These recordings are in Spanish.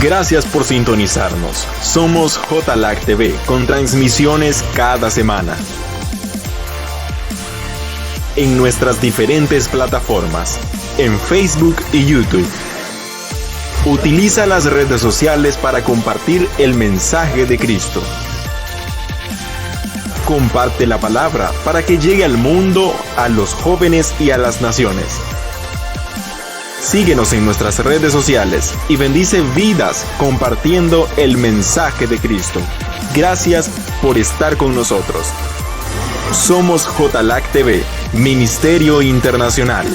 Gracias por sintonizarnos. Somos JLAC TV con transmisiones cada semana en nuestras diferentes plataformas, en Facebook y YouTube. Utiliza las redes sociales para compartir el mensaje de Cristo. Comparte la palabra para que llegue al mundo, a los jóvenes y a las naciones. Síguenos en nuestras redes sociales y bendice vidas compartiendo el mensaje de Cristo. Gracias por estar con nosotros. Somos JLAC TV, Ministerio Internacional.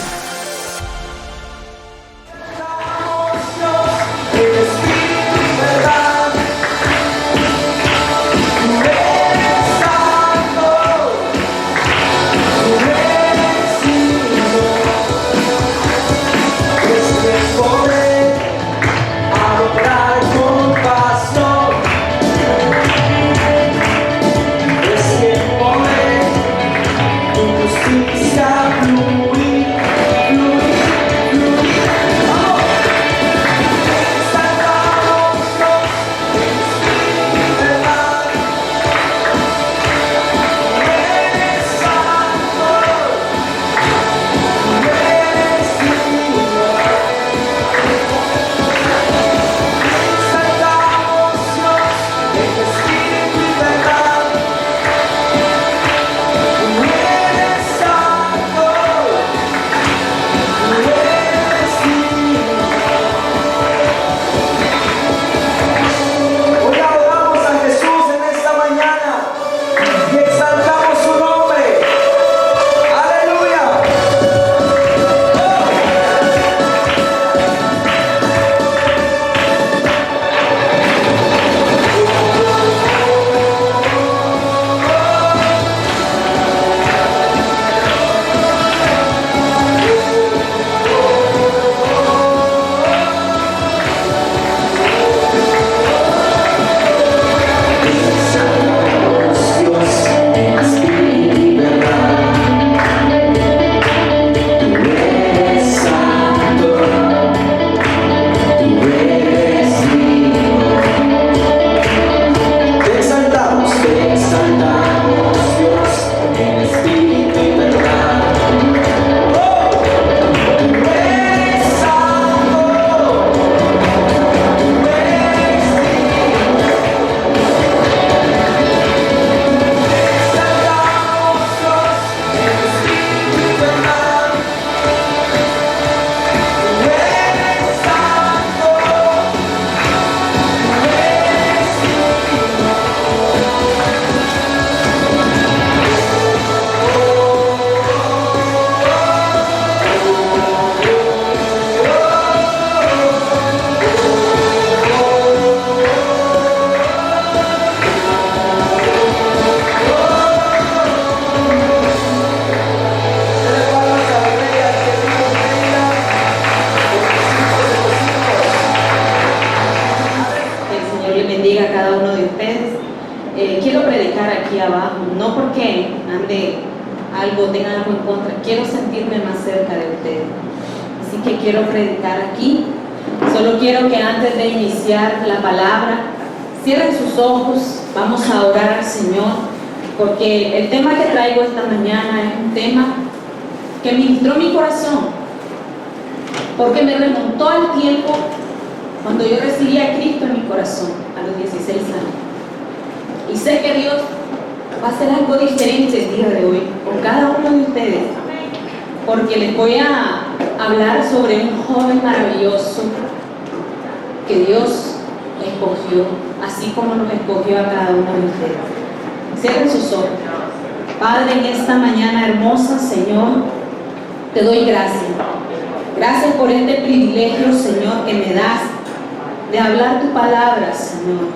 Porque el tema que traigo esta mañana es un tema que ministró mi corazón, porque me remontó al tiempo cuando yo recibí a Cristo en mi corazón a los 16 años. Y sé que Dios va a hacer algo diferente el día de hoy con cada uno de ustedes, porque les voy a hablar sobre un joven maravilloso que Dios escogió, así como nos escogió a cada uno de ustedes. Cierren sus ojos. Padre, en esta mañana hermosa, Señor, te doy gracias. Gracias por este privilegio, Señor, que me das de hablar tu palabra, Señor.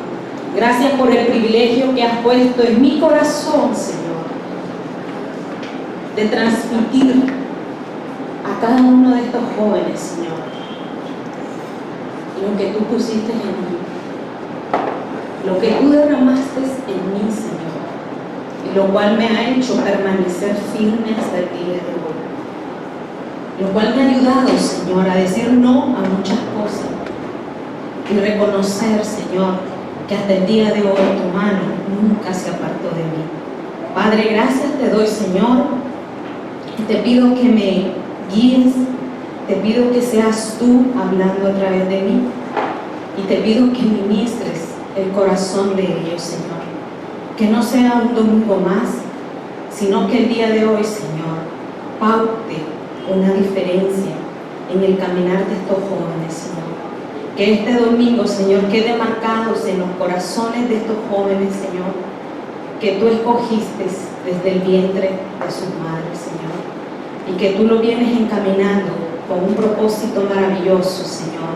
Gracias por el privilegio que has puesto en mi corazón, Señor, de transmitir a cada uno de estos jóvenes, Señor, lo que tú pusiste en mí, lo que tú derramaste en mí, Señor, y lo cual me ha hecho permanecer firme hasta el día de hoy, lo cual me ha ayudado, Señor, a decir no a muchas cosas, y reconocer, Señor, que hasta el día de hoy tu mano nunca se apartó de mí. Padre, gracias te doy, Señor, y te pido que me guíes, te pido que seas tú hablando a través de mí, y te pido que ministres el corazón de ellos, Señor. Que no sea un domingo más, sino que el día de hoy, Señor, paute una diferencia en el caminar de estos jóvenes, Señor. Que este domingo, Señor, quede marcados en los corazones de estos jóvenes, Señor, que tú escogiste desde el vientre de sus madres, Señor, y que tú lo vienes encaminando con un propósito maravilloso, Señor,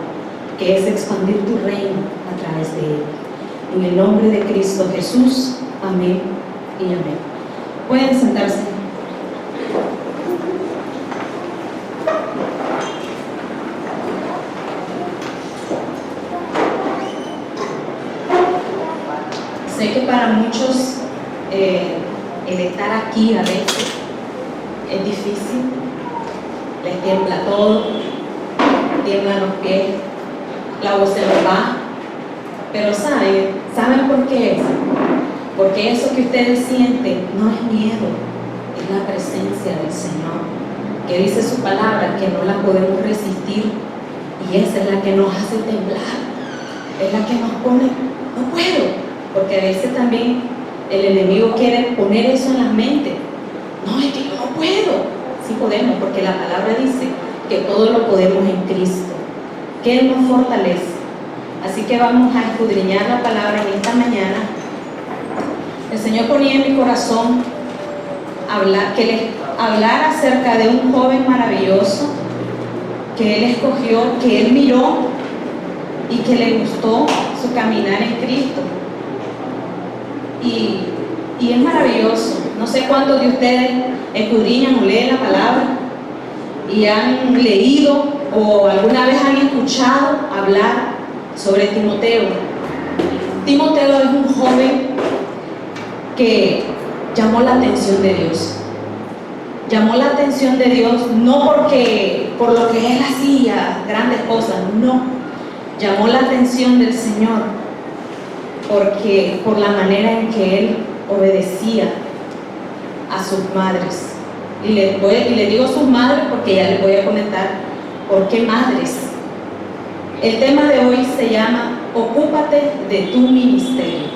que es expandir tu reino a través de él. En el nombre de Cristo Jesús, amén y amén. Pueden sentarse. Sé que para muchos el estar aquí a veces es difícil, les tiembla todo, tiemblan los pies, la voz se los va, pero ¿saben por qué es? Porque eso que ustedes sienten no es miedo, es la presencia del Señor, que dice su palabra que no la podemos resistir, y esa es la que nos hace temblar, es la que nos pone, no puedo, porque a veces también el enemigo quiere poner eso en la mente. No, es que yo no puedo. Sí podemos, porque la palabra dice que todo lo podemos en Cristo, que Él nos fortalece. Así que vamos a escudriñar la palabra en esta mañana. El Señor ponía en mi corazón hablar acerca de un joven maravilloso que Él escogió, que Él miró y que le gustó su caminar en Cristo. Y es maravilloso. No sé cuántos de ustedes escudriñan o leen la palabra y han leído o alguna vez han escuchado hablar sobre Timoteo. Timoteo es un joven que llamó la atención de Dios. Llamó la atención de Dios no por lo que él hacía, grandes cosas, no. Llamó la atención del Señor por la manera en que él obedecía a sus madres. Y le digo sus madres porque ya les voy a comentar por qué madres. El tema de hoy se llama Ocúpate de tu ministerio.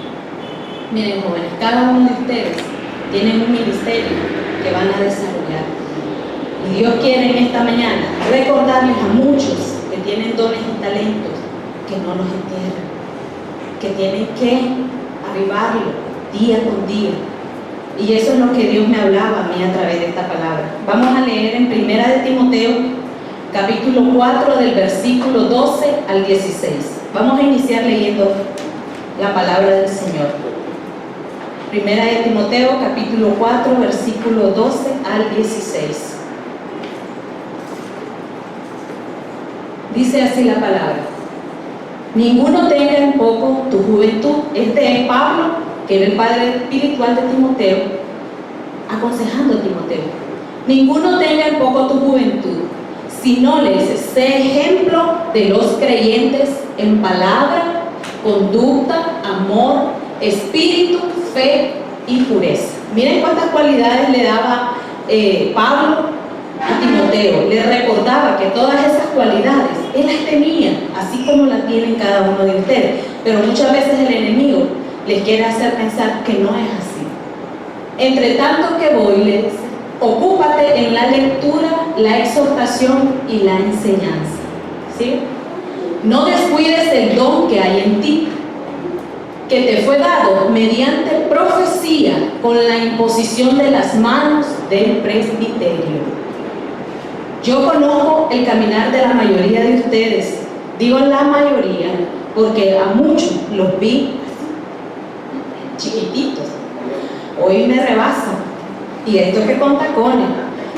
Miren, jóvenes, cada uno de ustedes tienen un ministerio que van a desarrollar. Y Dios quiere en esta mañana recordarles a muchos que tienen dones y talentos que no los entierren, que tienen que avivarlo día con día. Y eso es lo que Dios me hablaba a mí a través de esta palabra. Vamos a leer en 1 de Timoteo, capítulo 4, del versículo 12 al 16. Vamos a iniciar leyendo la palabra del Señor. 1 de Timoteo, capítulo 4, versículo 12 al 16. Dice así la palabra: ninguno tenga en poco tu juventud. Este es Pablo, que era el padre espiritual de Timoteo, aconsejando a Timoteo. Ninguno tenga en poco tu juventud, sino les sé ejemplo de los creyentes en palabra, conducta, amor, espíritu, fe y pureza. Miren cuántas cualidades le daba Pablo a Timoteo. Le recordaba que todas esas cualidades él las tenía, así como las tienen cada uno de ustedes. Pero muchas veces el enemigo les quiere hacer pensar que no es así. Entre tanto que voy, le dice, ocúpate en la lectura, la exhortación y la enseñanza. ¿Sí? No descuides el don que hay en ti, que te fue dado mediante profecía con la imposición de las manos del presbiterio. Yo conozco el caminar de la mayoría de ustedes. Digo la mayoría porque a muchos los vi chiquititos. Hoy me rebasan. Y esto que con tacones.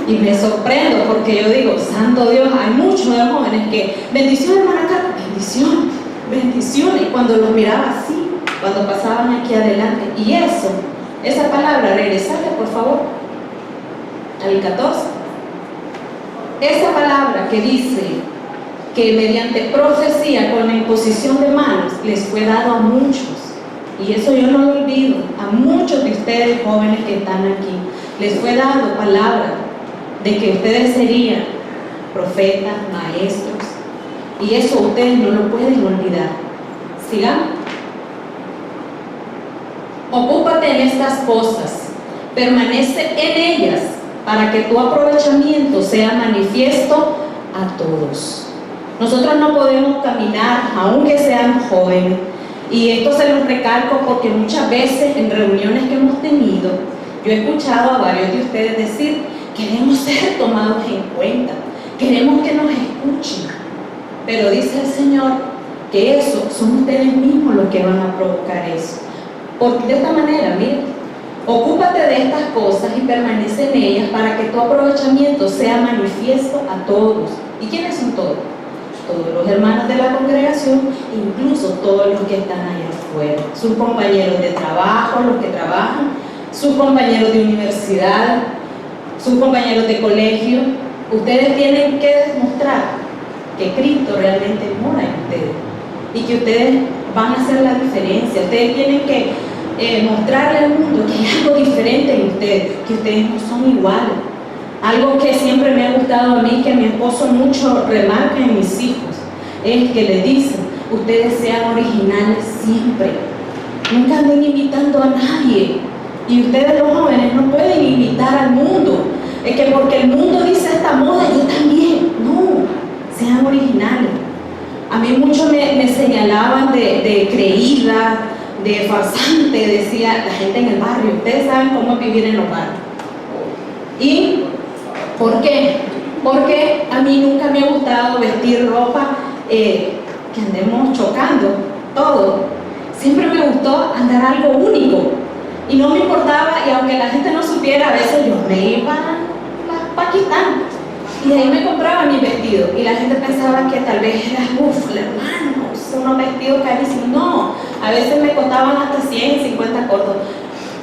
Y me sorprendo porque yo digo, santo Dios, hay muchos de los jóvenes que, bendiciones, hermana Carla, bendiciones, bendiciones. Y cuando los miraba así, cuando pasaban aquí adelante. Y eso, esa palabra, regresate por favor al 14. Esa palabra que dice que mediante profecía con la imposición de manos les fue dado a muchos. Y eso yo no lo olvido, a muchos de ustedes jóvenes que están aquí, les fue dado palabra de que ustedes serían profetas, maestros, y eso ustedes no lo pueden olvidar. Sigamos. Ocúpate en estas cosas, permanece en ellas, para que tu aprovechamiento sea manifiesto a todos. Nosotros no podemos caminar, aunque sean jóvenes, y esto se los recalco porque muchas veces en reuniones que hemos tenido, yo he escuchado a varios de ustedes decir: queremos ser tomados en cuenta, queremos que nos escuchen. Pero dice el Señor que eso son ustedes mismos los que van a provocar eso. Porque de esta manera, mira, ocúpate de estas cosas y permanece en ellas para que tu aprovechamiento sea manifiesto a todos. ¿Y quiénes son todos? Todos los hermanos de la congregación, incluso todos los que están allá afuera, sus compañeros de trabajo, los que trabajan, sus compañeros de universidad, sus compañeros de colegio. Ustedes tienen que demostrar que Cristo realmente mora en ustedes y que ustedes van a hacer la diferencia. Ustedes tienen que mostrarle al mundo que hay algo diferente en ustedes, que ustedes no son iguales. Algo que siempre me ha gustado a mí, que mi esposo mucho remarca en mis hijos, es que le dicen: ustedes sean originales siempre, nunca anden imitando a nadie. Y ustedes los jóvenes no pueden imitar al mundo, es que porque el mundo dice esta moda, yo también. No, sean originales. A mí muchos me señalaban de creída, de farsante, decía la gente en el barrio. Ustedes saben cómo es vivir en los barrios. ¿Y por qué? Porque a mí nunca me ha gustado vestir ropa que andemos chocando todo. Siempre me gustó andar algo único y no me importaba, y aunque la gente no supiera, a veces yo me iba a Pakistán y de ahí me compraba mi vestido y la gente pensaba que tal vez era hermano, unos vestidos carísimos. No, a veces me costaban hasta 100, 50 cortos,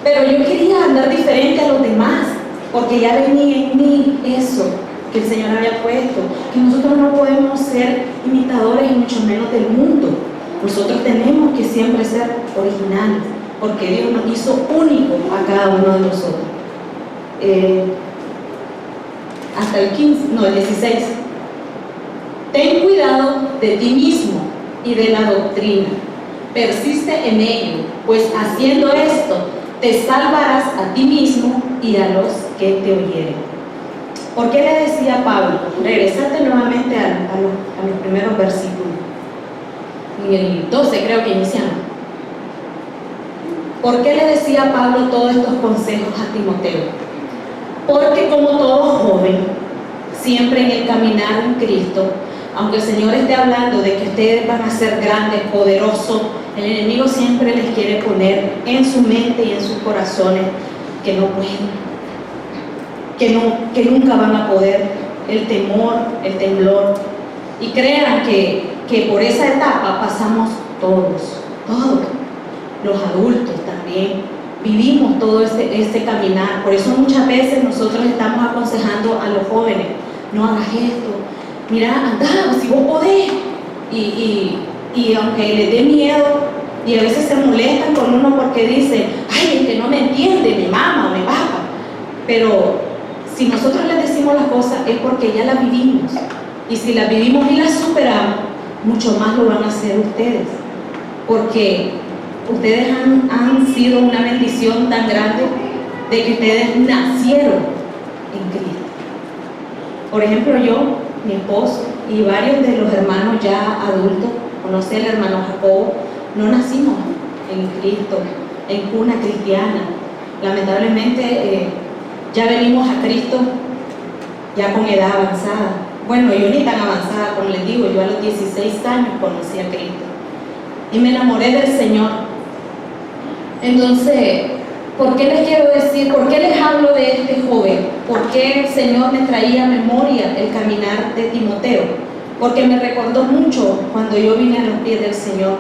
pero yo quería andar diferente a los demás, porque ya venía en mí eso que el Señor había puesto, que nosotros no podemos ser imitadores y mucho menos del mundo. Nosotros tenemos que siempre ser originales, porque Dios nos hizo únicos a cada uno de nosotros. Hasta el 16. Ten cuidado de ti mismo y de la doctrina. Persiste en ello, pues haciendo esto te salvarás a ti mismo y a los que te oyeren. ¿Por qué le decía Pablo? Regresate nuevamente a los primeros versículos. En el 12 creo que iniciamos. ¿Por qué le decía Pablo todos estos consejos a Timoteo? Porque como todo joven, siempre en el caminar en Cristo, aunque el Señor esté hablando de que ustedes van a ser grandes, poderosos, el enemigo siempre les quiere poner en su mente y en sus corazones que no pueden, que nunca van a poder, el temor, el temblor. Y crean que por esa etapa pasamos todos, los adultos también. Vivimos todo este caminar. Por eso muchas veces nosotros estamos aconsejando a los jóvenes: no hagas esto, mira, anda, si vos podés. Y aunque les dé miedo, y a veces se molestan con uno porque dicen: ay, es que no me entiende mi mamá o mi papá. Pero si nosotros les decimos las cosas es porque ya las vivimos. Y si las vivimos y las superamos, mucho más lo van a hacer ustedes. Porque ustedes han sido una bendición tan grande de que ustedes nacieron en Cristo. Por ejemplo, yo, mi esposo y varios de los hermanos ya adultos, conocí al hermano Jacobo, no nacimos en Cristo, en cuna cristiana. Lamentablemente ya venimos a Cristo ya con edad avanzada. Bueno, yo ni tan avanzada, como les digo, yo a los 16 años conocí a Cristo y me enamoré del Señor. Entonces, ¿por qué les quiero decir, por qué les hablo de este joven? ¿Por qué el Señor me traía a memoria el caminar de Timoteo? Porque me recordó mucho cuando yo vine a los pies del Señor.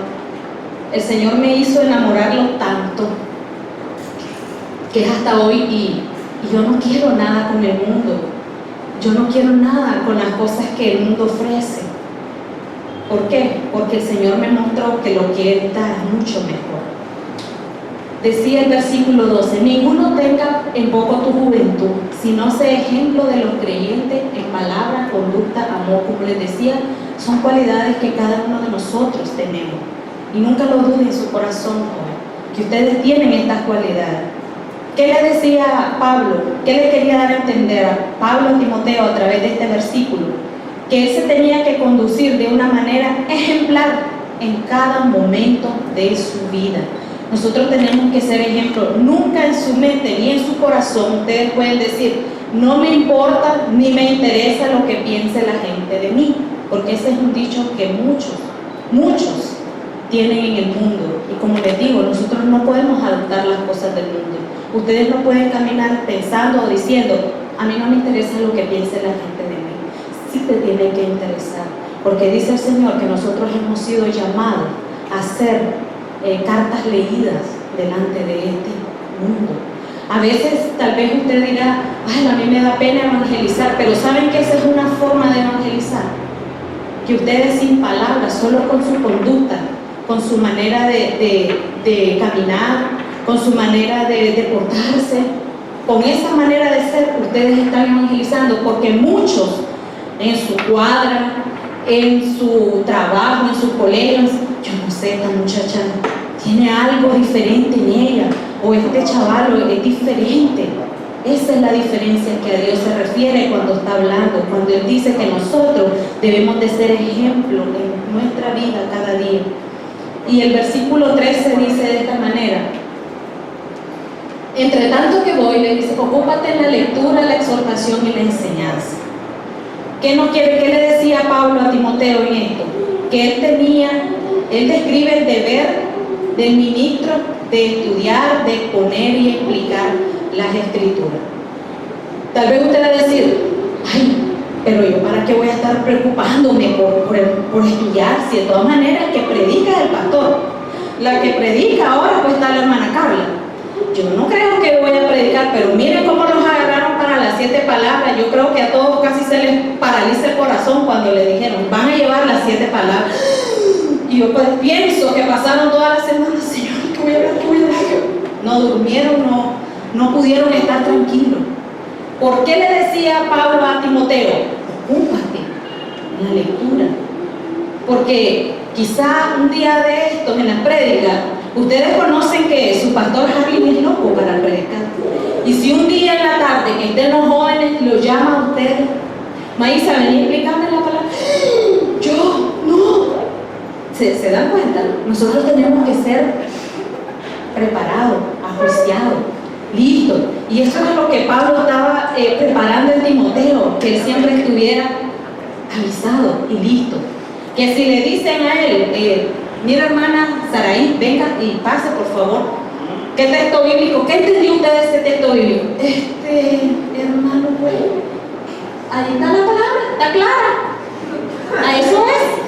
El Señor me hizo enamorarlo tanto que es hasta hoy, y yo no quiero nada con el mundo. Yo no quiero nada con las cosas que el mundo ofrece. ¿Por qué? Porque el Señor me mostró que lo que Él da es mucho mejor. Decía el versículo 12: ninguno tenga en poco tu juventud, sino sé ejemplo de los creyentes en palabra, conducta, amor. Como les decía, son cualidades que cada uno de nosotros tenemos. Y nunca lo duden en su corazón, que ustedes tienen estas cualidades. ¿Qué le decía Pablo? ¿Qué le quería dar a entender a Pablo a Timoteo a través de este versículo? Que él se tenía que conducir de una manera ejemplar en cada momento de su vida. Nosotros tenemos que ser ejemplo. Nunca en su mente ni en su corazón ustedes pueden decir: no me importa ni me interesa lo que piense la gente de mí, porque ese es un dicho que muchos tienen en el mundo. Y como les digo, nosotros no podemos adoptar las cosas del mundo. Ustedes no pueden caminar pensando o diciendo: a mí no me interesa lo que piense la gente de mí. Sí te tiene que interesar, porque dice el Señor que nosotros hemos sido llamados a ser cartas leídas delante de este mundo. A veces tal vez usted dirá: ay, a mí me da pena evangelizar, pero ¿saben que esa es una forma de evangelizar? Que ustedes sin palabras, solo con su conducta, con su manera de caminar, con su manera de portarse, con esa manera de ser, ustedes están evangelizando, porque muchos en su cuadra, en su trabajo, en sus colegios, yo no sé, esta muchacha tiene algo diferente en ella, o este chaval es diferente. Esa es la diferencia que a Dios se refiere cuando está hablando, cuando Él dice que nosotros debemos de ser ejemplo en nuestra vida cada día. Y el versículo 13 dice de esta manera: entre tanto que voy, le dice, ocúpate en la lectura, la exhortación y la enseñanza. ¿Qué le decía Pablo a Timoteo en esto? Que él describe el deber del ministro de estudiar, de exponer y explicar las escrituras. Tal vez usted va a decir: ay, pero yo para qué voy a estar preocupándome por estudiar, si de todas maneras que predica el pastor. La que predica ahora pues está la hermana Carla. Yo no creo que voy a predicar, pero miren cómo nos agarraron para las 7 palabras. Yo creo que a todos casi se les paraliza el corazón cuando le dijeron: van a llevar las 7 palabras. Y yo pues pienso que pasaron todas las semanas: Señor, ¿qué voy a hablar? No durmieron, no pudieron estar tranquilos. ¿Por qué le decía Pablo a Timoteo? Ocúpate en la lectura. Porque quizá un día de estos en la prédica, ustedes conocen que su pastor Javier es loco para predicar. Y si un día en la tarde que estén los jóvenes lo llama a ustedes: Maísa, vení a explicarme la palabra. Yo, no. ¿Se dan cuenta? Nosotros tenemos que ser preparados, ajuiciados, listos. Y eso es lo que Pablo estaba preparando en Timoteo, que él siempre estuviera avisado y listo. Que si le dicen a él: mira, hermana Saraí, venga y pase por favor, ¿qué texto bíblico? ¿Qué entendió usted de ese texto bíblico? Hermano, pues ahí está la palabra, está clara, a eso es.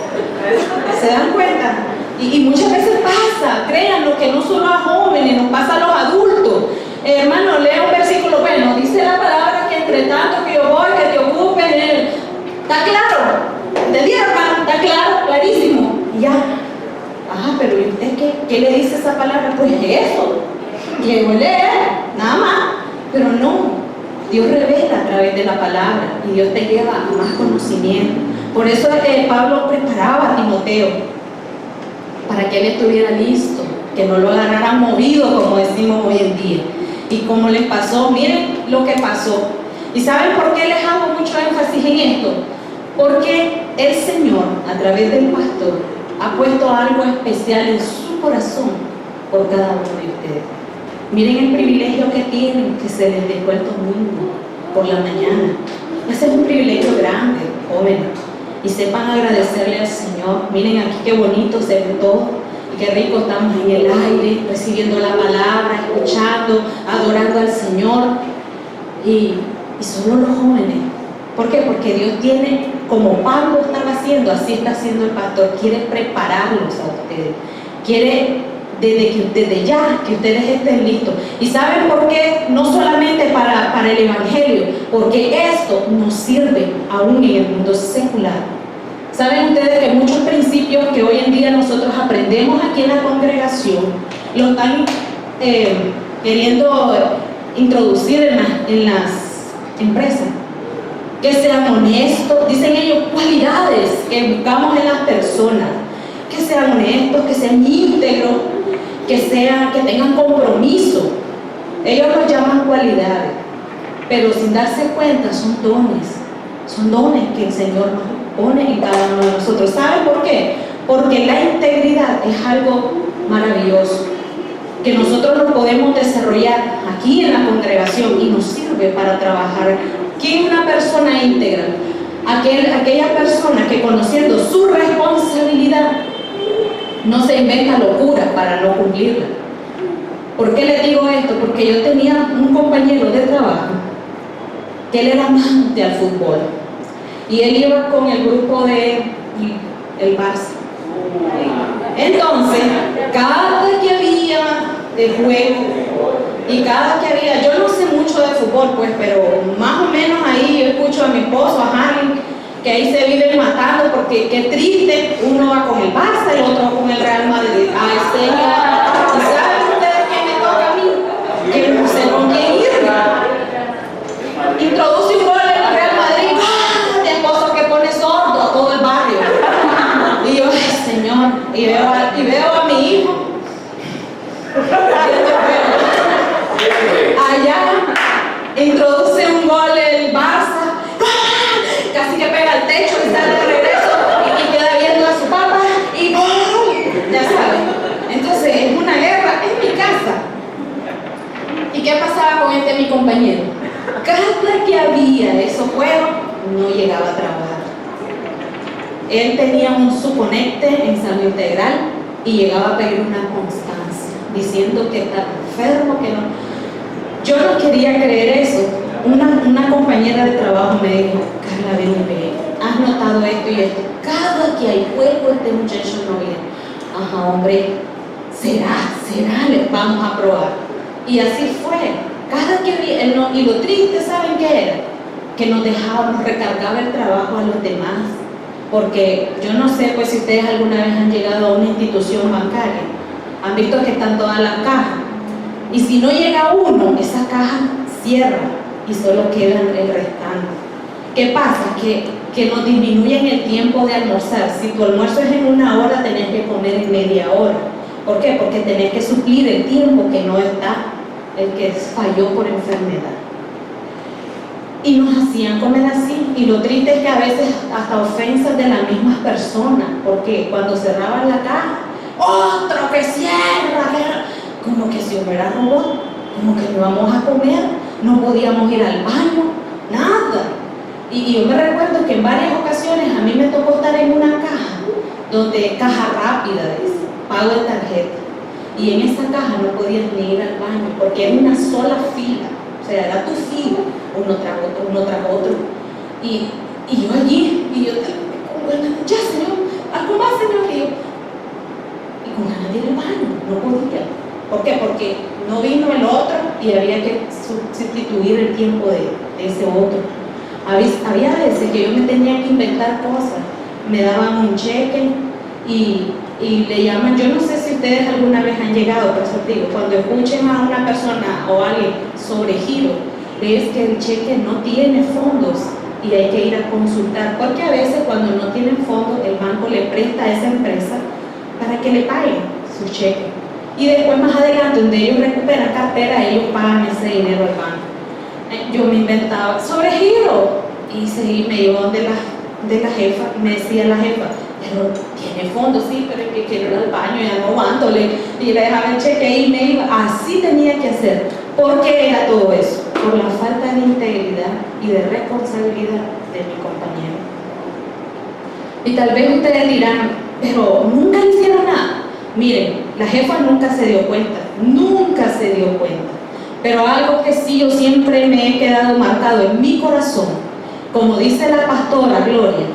¿Se dan cuenta? Y muchas veces pasa, créanlo, que no solo a jóvenes, nos pasa a los adultos. Hermano, lea un versículo, bueno, dice la palabra que entre tanto que yo voy, que te ocupes en él. ¿Está claro? ¿Entendieron, hermano? Está claro, clarísimo. Y ya. Pero ¿y usted qué le dice esa palabra? Pues eso. Llegó a leer, nada más. Pero no, Dios revela a través de la palabra y Dios te lleva a más conocimiento. Por eso Pablo preparaba a Timoteo para que él estuviera listo, que no lo agarraran movido, como decimos hoy en día. Y como les pasó, miren lo que pasó. ¿Y saben por qué les hago mucho énfasis en esto? Porque el Señor, a través del pastor, ha puesto algo especial en su corazón por cada uno de ustedes. Miren el privilegio que tienen, que se les dejó el domingo por la mañana. Ese es un privilegio grande, jóvenes. Y sepan agradecerle al Señor. Miren aquí qué bonito se ve todo. Y qué rico estamos en el aire, recibiendo la palabra, escuchando, adorando al Señor. Y solo los jóvenes. ¿Por qué? Porque Dios tiene, como Pablo estaba haciendo, así está haciendo el pastor. Quiere prepararlos a ustedes. Quiere desde ya que ustedes estén listos. ¿Y saben por qué? No solamente para el evangelio, porque esto nos sirve aún en el mundo secular. Saben ustedes que muchos principios que hoy en día nosotros aprendemos aquí en la congregación, lo están queriendo introducir en las empresas. Que sean honestos, dicen ellos, cualidades que buscamos en las personas, que sean honestos, que sean íntegros, que tengan compromiso. Ellos los llaman cualidades, pero sin darse cuenta son dones que el Señor nos pone en cada uno de nosotros. ¿Saben por qué? Porque la integridad es algo maravilloso, que nosotros lo podemos desarrollar aquí en la congregación y nos sirve para trabajar. ¿Quién es una persona íntegra? Aquella persona que, conociendo su responsabilidad, no se inventa locuras para no cumplirla. ¿Por qué les digo esto? Porque yo tenía un compañero de trabajo que él era amante al fútbol y él iba con el grupo del Barça. Entonces, cada que había de juego y cada que había, yo no sé mucho de fútbol pues, pero más o menos ahí yo escucho a mi esposo, a Harry, que ahí se viven matando porque qué triste, uno va con el Barça, el otro va con el Real Madrid. Ay, señor, ¿y saben ustedes quién me toca a mí? Que no sé con quién ir. Introduce un gol en el Real Madrid, ¡ah! De esposo que pone sordo a todo el barrio. Y yo, ay, señor, y veo a mi hijo allá, introduce un gol el Barça, casi que pega al techo y sale de regreso y queda viendo a su papá y ¡gol! Ya saben. Entonces es una guerra en mi casa. ¿Y qué pasaba con mi compañero? Cada que había esos juegos, no llegaba a trabajar. Él tenía su conecte en salud integral y llegaba a pedir una constancia, diciendo que estaba enfermo, que no. Yo no quería creer eso. Una compañera de trabajo me dijo, Carla, ven y ve, has notado esto y esto. Cada que hay juego, este muchacho no viene. Ajá, hombre, será, les vamos a probar. Y así fue. Cada que había, y lo triste, ¿saben qué era? Que nos recargaba el trabajo a los demás. Porque yo no sé, pues, si ustedes alguna vez han llegado a una institución bancaria, han visto que están todas las cajas. Y si no llega uno, esa caja cierra y solo queda el restante. ¿Qué pasa? Que nos disminuyen el tiempo de almorzar. Si tu almuerzo es en 1 hora, tenés que comer en media hora. ¿Por qué? Porque tenés que suplir el tiempo que no está, el que falló por enfermedad. Y nos hacían comer así. Y lo triste es que a veces hasta ofensas de las mismas personas. Porque cuando cerraban la caja, ¡otro que cierra! Como que si hubiera robot, como que no íbamos a comer, no podíamos ir al baño, nada. Y yo me recuerdo que en varias ocasiones a mí me tocó estar en una caja, donde caja rápida, dice, pago de tarjeta. Y en esa caja no podías ni ir al baño, porque era una sola fila, o sea, era tu fila, uno tras otro. Y yo allí, y yo, ya señor, algo más señor, y con ganas de ir al baño, no podía. ¿Por qué? Porque no vino el otro y había que sustituir el tiempo de ese otro. Había veces que yo me tenía que inventar cosas. Me daban un cheque y le llaman, yo no sé si ustedes alguna vez han llegado, por eso digo, cuando escuchen a una persona o a alguien sobre giro, es que el cheque no tiene fondos y hay que ir a consultar, porque a veces cuando no tienen fondos el banco le presta a esa empresa para que le paguen su cheque. Y después más adelante, donde ellos recuperan cartera, ellos pagan ese dinero al banco. Yo me inventaba sobre giro y seguí, me llevó donde la jefa, me decía la jefa, pero tiene fondos, sí, pero es que quiero ir al baño, ya no aguanto, y le dejaba el cheque y me iba. Así tenía que hacer. ¿Por qué era todo eso? Por la falta de integridad y de responsabilidad de mi compañero. Y tal vez ustedes dirán, pero nunca le hicieron nada. Miren, la jefa nunca se dio cuenta. Pero algo que sí yo siempre me he quedado marcado en mi corazón, como dice la pastora Gloria,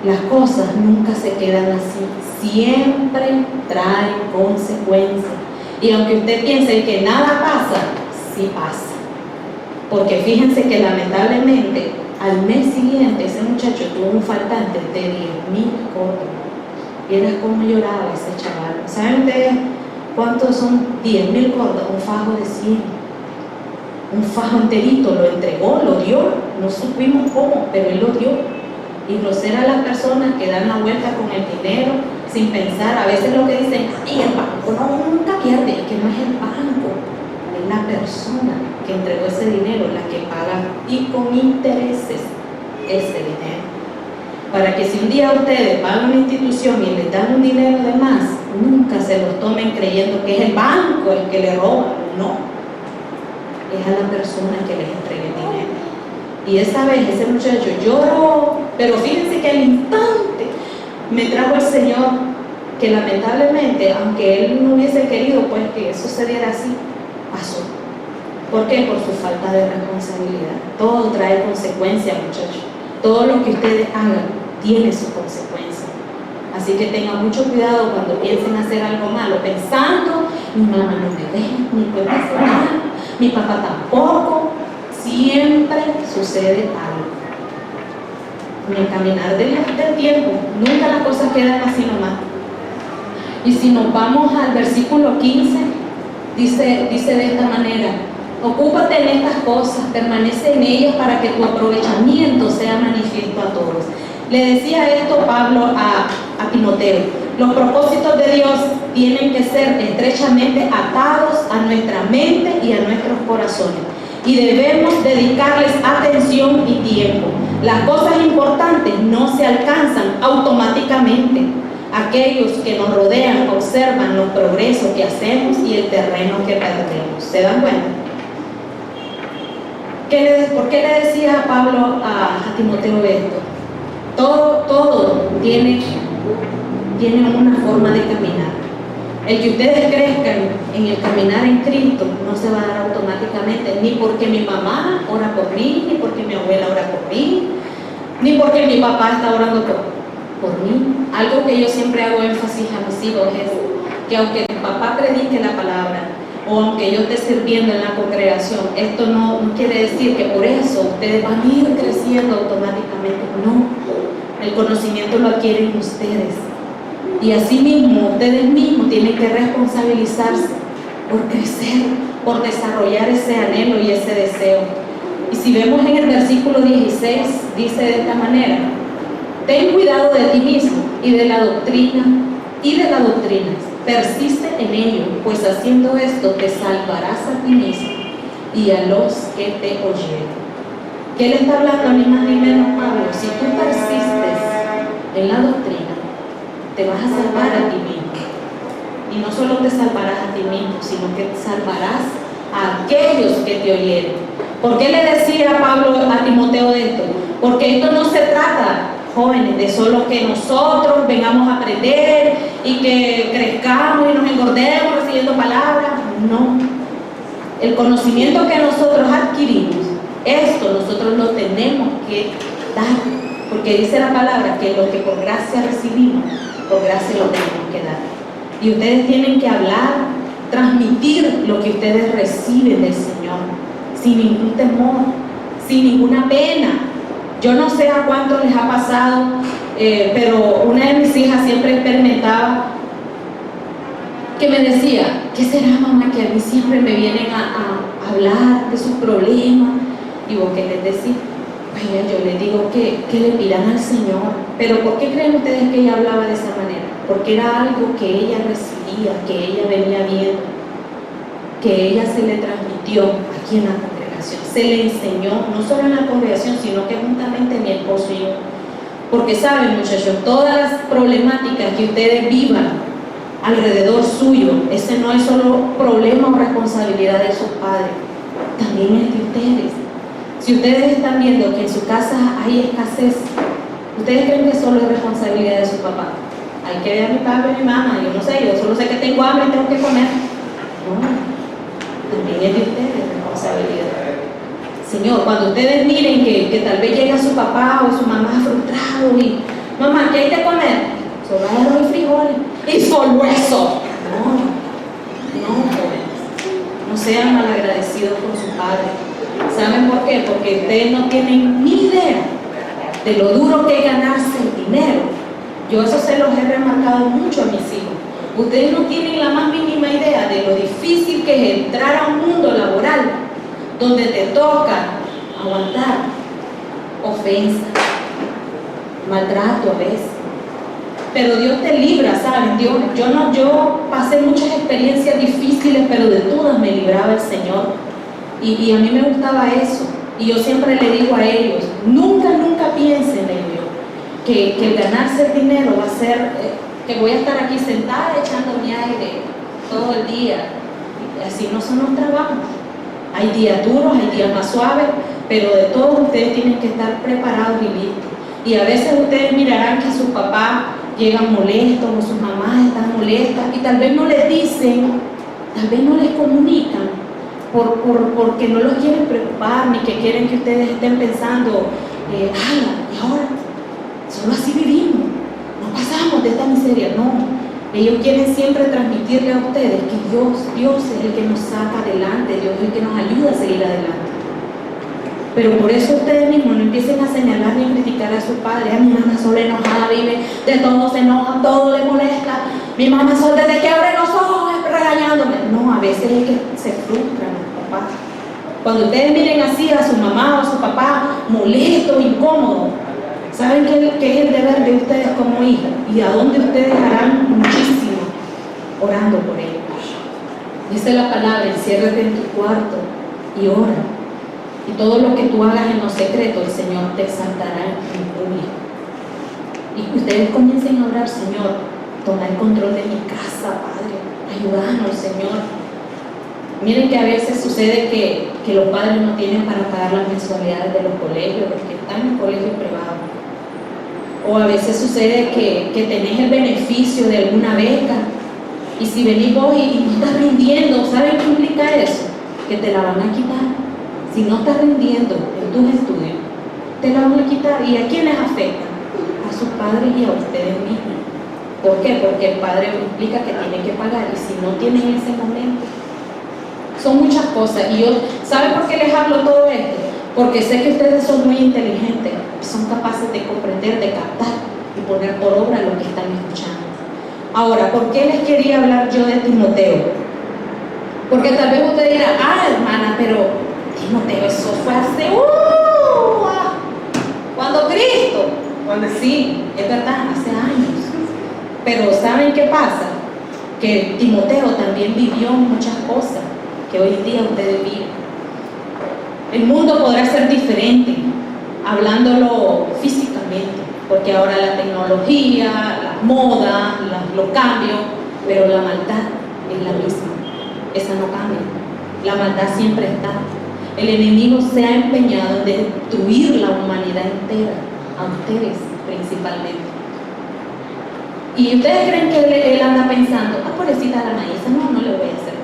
las cosas nunca se quedan así, siempre traen consecuencias. Y aunque usted piense que nada pasa, sí pasa. Porque fíjense que lamentablemente Al mes siguiente ese muchacho tuvo un faltante de 10,000 cordos. Vieras cómo lloraba ese chaval. ¿Saben ustedes cuántos son 10,000 cordos? Un fajo de 100. Un fajo enterito, lo entregó, lo dio. No supimos cómo, pero él lo dio. Y groseras las personas que dan la vuelta con el dinero sin pensar. A veces lo que dicen, y el banco nunca pierde, es que no es el banco, es la persona que entregó ese dinero la que paga y con intereses ese dinero. Para que si un día ustedes van a una institución y les dan un dinero de más, nunca se los tomen creyendo que es el banco el que le roba. No, es a la persona que les entrega el dinero. Y esa vez ese muchacho lloró, pero fíjense que al instante me trajo el Señor, que lamentablemente, aunque él no hubiese querido pues que eso sucediera así, pasó. ¿Por qué? Por su falta de responsabilidad. Todo trae consecuencias, muchachos. Todo lo que ustedes hagan tiene su consecuencia. Así que tengan mucho cuidado cuando piensen hacer algo malo, pensando, mi mamá no me ve, mi papá hace nada, mi papá tampoco. Siempre sucede algo. En el caminar del tiempo, nunca las cosas quedan así nomás. Y si nos vamos al versículo 15, dice de esta manera: ocúpate en estas cosas, permanece en ellas para que tu aprovechamiento sea manifiesto a todos. Le decía esto Pablo a Timoteo: los propósitos de Dios tienen que ser estrechamente atados a nuestra mente y a nuestros corazones, y debemos dedicarles atención y tiempo. Las cosas importantes no se alcanzan automáticamente. Aquellos que nos rodean observan los progresos que hacemos y el terreno que perdemos. ¿Se dan cuenta? ¿Por qué le decía Pablo a Timoteo esto? Todo tiene una forma de caminar. El que ustedes crezcan en el caminar en Cristo no se va a dar automáticamente, ni porque mi mamá ora por mí, ni porque mi abuela ora por mí, ni porque mi papá está orando por mí. Algo que yo siempre hago énfasis a mis hijos es que aunque tu papá predique la palabra, o aunque yo esté sirviendo en la congregación, esto no quiere decir que por eso ustedes van a ir creciendo automáticamente. No, el conocimiento lo adquieren ustedes. Y así mismo, ustedes mismos tienen que responsabilizarse por crecer, por desarrollar ese anhelo y ese deseo. Y si vemos en el versículo 16, dice de esta manera: ten cuidado de ti mismo y de la doctrina, persiste en ello, pues haciendo esto te salvarás a ti mismo y a los que te oyeren. ¿Qué le está hablando ni más ni menos Pablo? Si tú persistes en la doctrina, te vas a salvar a ti mismo. Y no solo te salvarás a ti mismo, sino que salvarás a aquellos que te oyeren. ¿Por qué le decía Pablo a Timoteo de esto? Porque esto no se trata, jóvenes, de solo que nosotros vengamos a aprender y que crezcamos y nos engordemos recibiendo palabras. No. El conocimiento que nosotros adquirimos, esto nosotros lo tenemos que dar. Porque dice la palabra que lo que por gracia recibimos, por gracia lo tenemos que dar. Y ustedes tienen que hablar, transmitir lo que ustedes reciben del Señor, sin ningún temor, sin ninguna pena. Yo no sé a cuántos les ha pasado, pero una de mis hijas siempre experimentaba que me decía: ¿qué será, mamá, que a mí siempre me vienen a hablar de sus problemas? Y vos, ¿qué les decís? Pues yo les digo que le pidan al Señor. Pero ¿por qué creen ustedes que ella hablaba de esa manera? Porque era algo que ella recibía, que ella venía viendo, que ella se le transmitió aquí en la congregación. Se le enseñó, no solo en la congregación, sino que juntamente mi esposo y yo. Porque saben, muchachos, todas las problemáticas que ustedes vivan alrededor suyo, ese no es solo problema o responsabilidad de sus padres, también es de ustedes. Si ustedes están viendo que en su casa hay escasez, ¿ustedes creen que solo es responsabilidad de su papá? Hay que ver a mi papá y a mi mamá, yo no sé, yo solo sé que tengo hambre y tengo que comer. No, también es de ustedes responsabilidad. Señor, cuando ustedes miren que tal vez llega su papá o su mamá frustrado y: mamá, ¿qué hay de comer? Solo hay arroz y frijoles. Y solo eso. No, jóvenes, no sean malagradecidos con su padre. ¿Saben por qué? Porque ustedes no tienen ni idea de lo duro que es ganarse el dinero. Yo eso se los he remarcado mucho a mis hijos. Ustedes no tienen la más mínima idea de lo difícil que es entrar a un mundo laboral donde te toca aguantar ofensas, maltrato a veces. Pero Dios te libra, ¿saben? Yo pasé muchas experiencias difíciles, pero de todas me libraba el Señor. Y a mí me gustaba eso. Y yo siempre le digo a ellos, nunca piensen en ello, que el ganarse el dinero va a ser, que voy a estar aquí sentada echando mi aire todo el día. Así no son los trabajos. Hay días duros, hay días más suaves, pero de todos ustedes tienen que estar preparados y listos. Y a veces ustedes mirarán que sus papás llegan molestos o sus mamás están molestas y tal vez no les dicen, tal vez no les comunican porque no los quieren preocupar ni que quieren que ustedes estén pensando, y ahora, solo así vivimos, no pasamos de esta miseria. No, ellos quieren siempre transmitirle a ustedes que Dios es el que nos saca adelante, Dios es el que nos ayuda a seguir adelante. Pero por eso ustedes mismos no empiecen a señalar ni a criticar a su padre. A mi mamá solo enojada vive, de todo se enoja, todo le molesta. Mi mamá solo desde que abre los ojos regañándome. No, a veces es que se frustran los papás. Cuando ustedes miren así a su mamá o a su papá molesto, incómodo, ¿saben qué es el deber de ustedes como hijos? Y a dónde ustedes harán muchísimo orando por ellos. Dice la palabra, enciérrate en tu cuarto y ora. Y todo lo que tú hagas en lo secreto, el Señor te exaltará en público. Y que ustedes comiencen a orar, Señor, toma el control de mi casa, Padre, ayúdanos, Señor. Miren que a veces sucede que los padres no tienen para pagar las mensualidades de los colegios, los que están en colegios privados. O a veces sucede que tenés el beneficio de alguna beca, y si venís vos y no estás rindiendo, ¿saben qué implica eso? Que te la van a quitar. Si no estás rindiendo en tus estudios, te la van a quitar. ¿Y a quiénes afectan? A sus padres y a ustedes mismos. ¿Por qué? Porque el padre implica que tiene que pagar, y si no tienen en ese momento, son muchas cosas. Y yo, ¿saben por qué les hablo todo esto? Porque sé que ustedes son muy inteligentes y son capaces de comprender, de captar y poner por obra lo que están escuchando. Ahora, ¿por qué les quería hablar yo de Timoteo? Porque tal vez usted dirá, hermana, pero Timoteo, eso fue hace cuando Cristo, sí, es verdad, hace años. Pero ¿saben qué pasa? Que Timoteo también vivió muchas cosas que hoy en día ustedes viven. El mundo podrá ser diferente, hablándolo físicamente, porque ahora la tecnología, la moda, los cambios, pero la maldad es la misma, esa no cambia. La maldad siempre está. El enemigo se ha empeñado en destruir la humanidad entera, a ustedes principalmente. Y ustedes creen que él anda pensando, pobrecita la Anaísa, no le voy a hacer.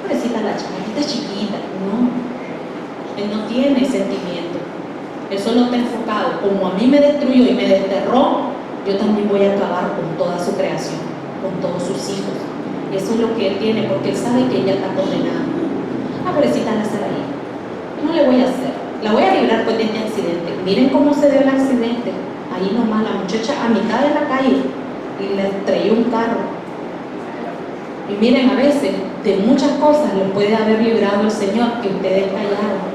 Pobrecita la chiquita chiquita, no. Él no tiene sentimiento. Él solo está enfocado. Como a mí me destruyó y me desterró, yo también voy a acabar con toda su creación, con todos sus hijos. Eso es lo que él tiene, porque él sabe que ella está condenada. Pobrecita la Saraí, no le voy a hacer, la voy a librar pues de este accidente. Miren cómo se dio el accidente, ahí nomás la muchacha a mitad de la calle y le estrelló un carro. Y miren, a veces de muchas cosas les puede haber librado el Señor que ustedes callaron.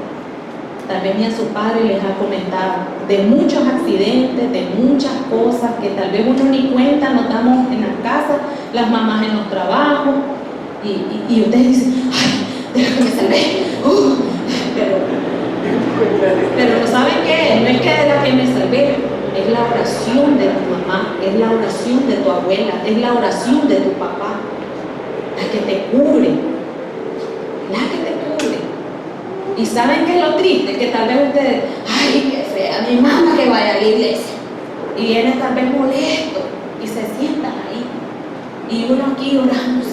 También a su padre les ha comentado de muchos accidentes, de muchas cosas que tal vez uno ni cuenta, no estamos en la casa, las mamás en los trabajos, y ustedes dicen, de la que me salvé, pero no saben qué, no es que de la que me salvé, es la oración de tu mamá, es la oración de tu abuela, es la oración de tu papá, la que te cubre, la que te cubre. Y saben qué es lo triste, que tal vez ustedes, qué fea mi mamá que vaya a la iglesia, y viene tal vez molesto y se sientan ahí, y uno aquí orando,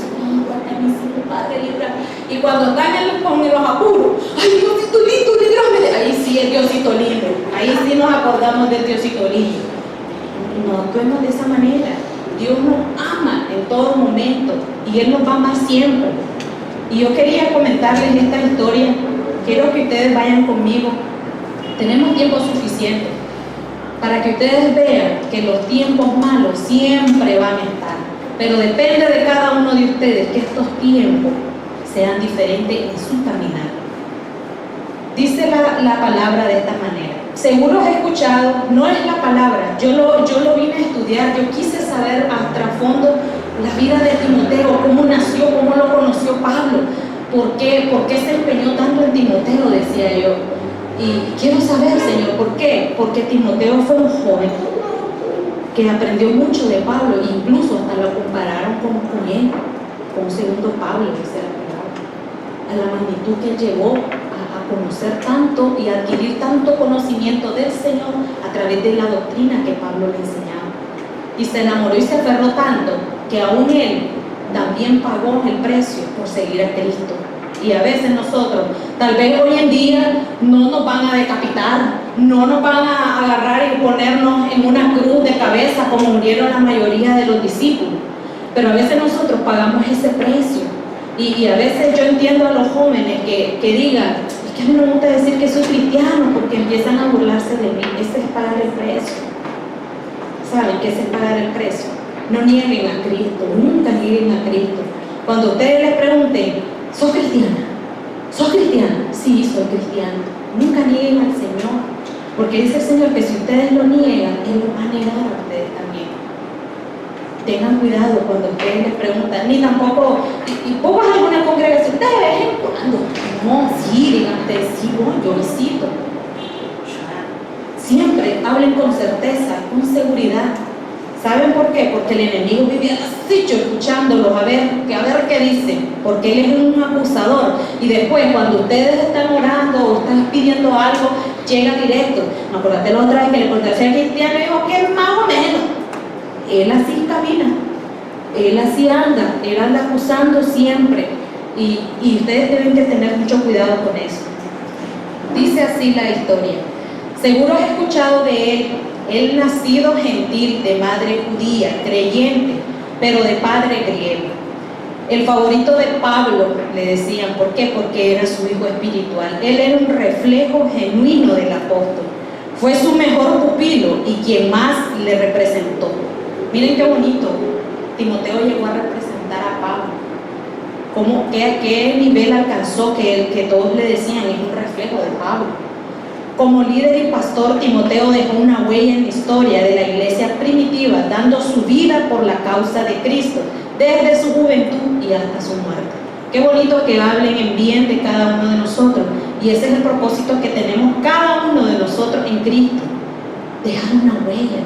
guarda mis hijos, Padre, libra. Y cuando están con los apuros, Diosito lindo, líbrame. Ahí sí es Diosito lindo. Ahí sí nos acordamos del Diosito lindo. No actuemos de esa manera. Dios nos ama en todo momento y Él nos va a amar siempre. Y yo quería comentarles esta historia quiero que ustedes vayan conmigo. Tenemos tiempo suficiente para que ustedes vean que los tiempos malos siempre van a estar, pero depende de cada uno de ustedes que estos tiempos sean diferentes en su caminar. Dice la palabra de esta manera. Seguro has escuchado, no es la palabra, yo lo vine a estudiar, yo quise saber a trasfondo la vida de Timoteo, cómo nació, cómo lo conoció Pablo, por qué se empeñó tanto en Timoteo, decía yo. Y quiero saber, Señor, ¿por qué? Porque Timoteo fue un joven que aprendió mucho de Pablo, incluso hasta lo compararon con él, con un segundo Pablo, dice la palabra, a la magnitud que él llegó a conocer tanto y adquirir tanto conocimiento del Señor a través de la doctrina que Pablo le enseñaba. Y se enamoró y se aferró tanto que aún él también pagó el precio por seguir a Cristo. Y a veces nosotros, tal vez hoy en día, no nos van a decapitar, no nos van a agarrar y ponernos en una cruz de cabeza como murieron la mayoría de los discípulos. Pero a veces nosotros pagamos ese precio. Y a veces yo entiendo a los jóvenes que digan, es que a mí no me gusta decir que soy cristiano porque empiezan a burlarse de mí. Ese es pagar el precio. ¿Saben qué es pagar el precio? No nieguen a Cristo, nunca nieguen a Cristo. Cuando ustedes les pregunten, ¿sos cristiana? ¿Sos cristiana? Sí, soy cristiana. Nunca nieguen al Señor, porque dice el Señor que si ustedes lo niegan, Él lo va a negar a ustedes también. Tengan cuidado cuando ustedes les preguntan, ni tampoco, y pocas alguna congregación, de vez en cuando. No, sí, digan ustedes, sí, voy, yo visito. Siempre hablen con certeza, con seguridad. ¿Saben por qué? Porque el enemigo vivía así, escuchándolos a ver qué dicen, porque él es un acusador. Y después, cuando ustedes están orando o están pidiendo algo, llega directo. Me acuérdate la otra vez que le conté al cristiano y dijo que más o menos. Él así camina, él así anda, él anda acusando siempre. Y ustedes deben de tener mucho cuidado con eso. Dice así la historia. Seguro has escuchado de él nacido gentil, de madre judía, creyente, pero de padre griego. El favorito de Pablo, le decían, ¿por qué? Porque era su hijo espiritual. Él era un reflejo genuino del apóstol. Fue su mejor pupilo y quien más le representó. Miren qué bonito, Timoteo llegó a representar a Pablo. ¿A qué nivel alcanzó que todos le decían, es un reflejo de Pablo? Como líder y pastor, Timoteo dejó una huella en la historia de la iglesia primitiva, dando su vida por la causa de Cristo, desde su juventud y hasta su muerte. Qué bonito que hablen en bien de cada uno de nosotros, y ese es el propósito que tenemos cada uno de nosotros en Cristo, dejar una huella,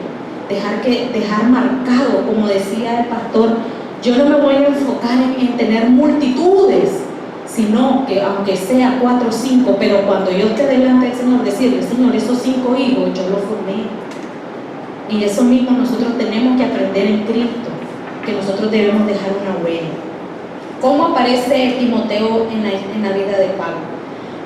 dejar marcado, como decía el pastor. Yo no me voy a enfocar en tener multitudes, sino que aunque sea 4 o 5, pero cuando yo esté delante del Señor, decirle, Señor, esos 5 hijos yo los formé. Y eso mismo nosotros tenemos que aprender en Cristo, que nosotros debemos dejar una huella. ¿Cómo aparece Timoteo en la vida de Pablo?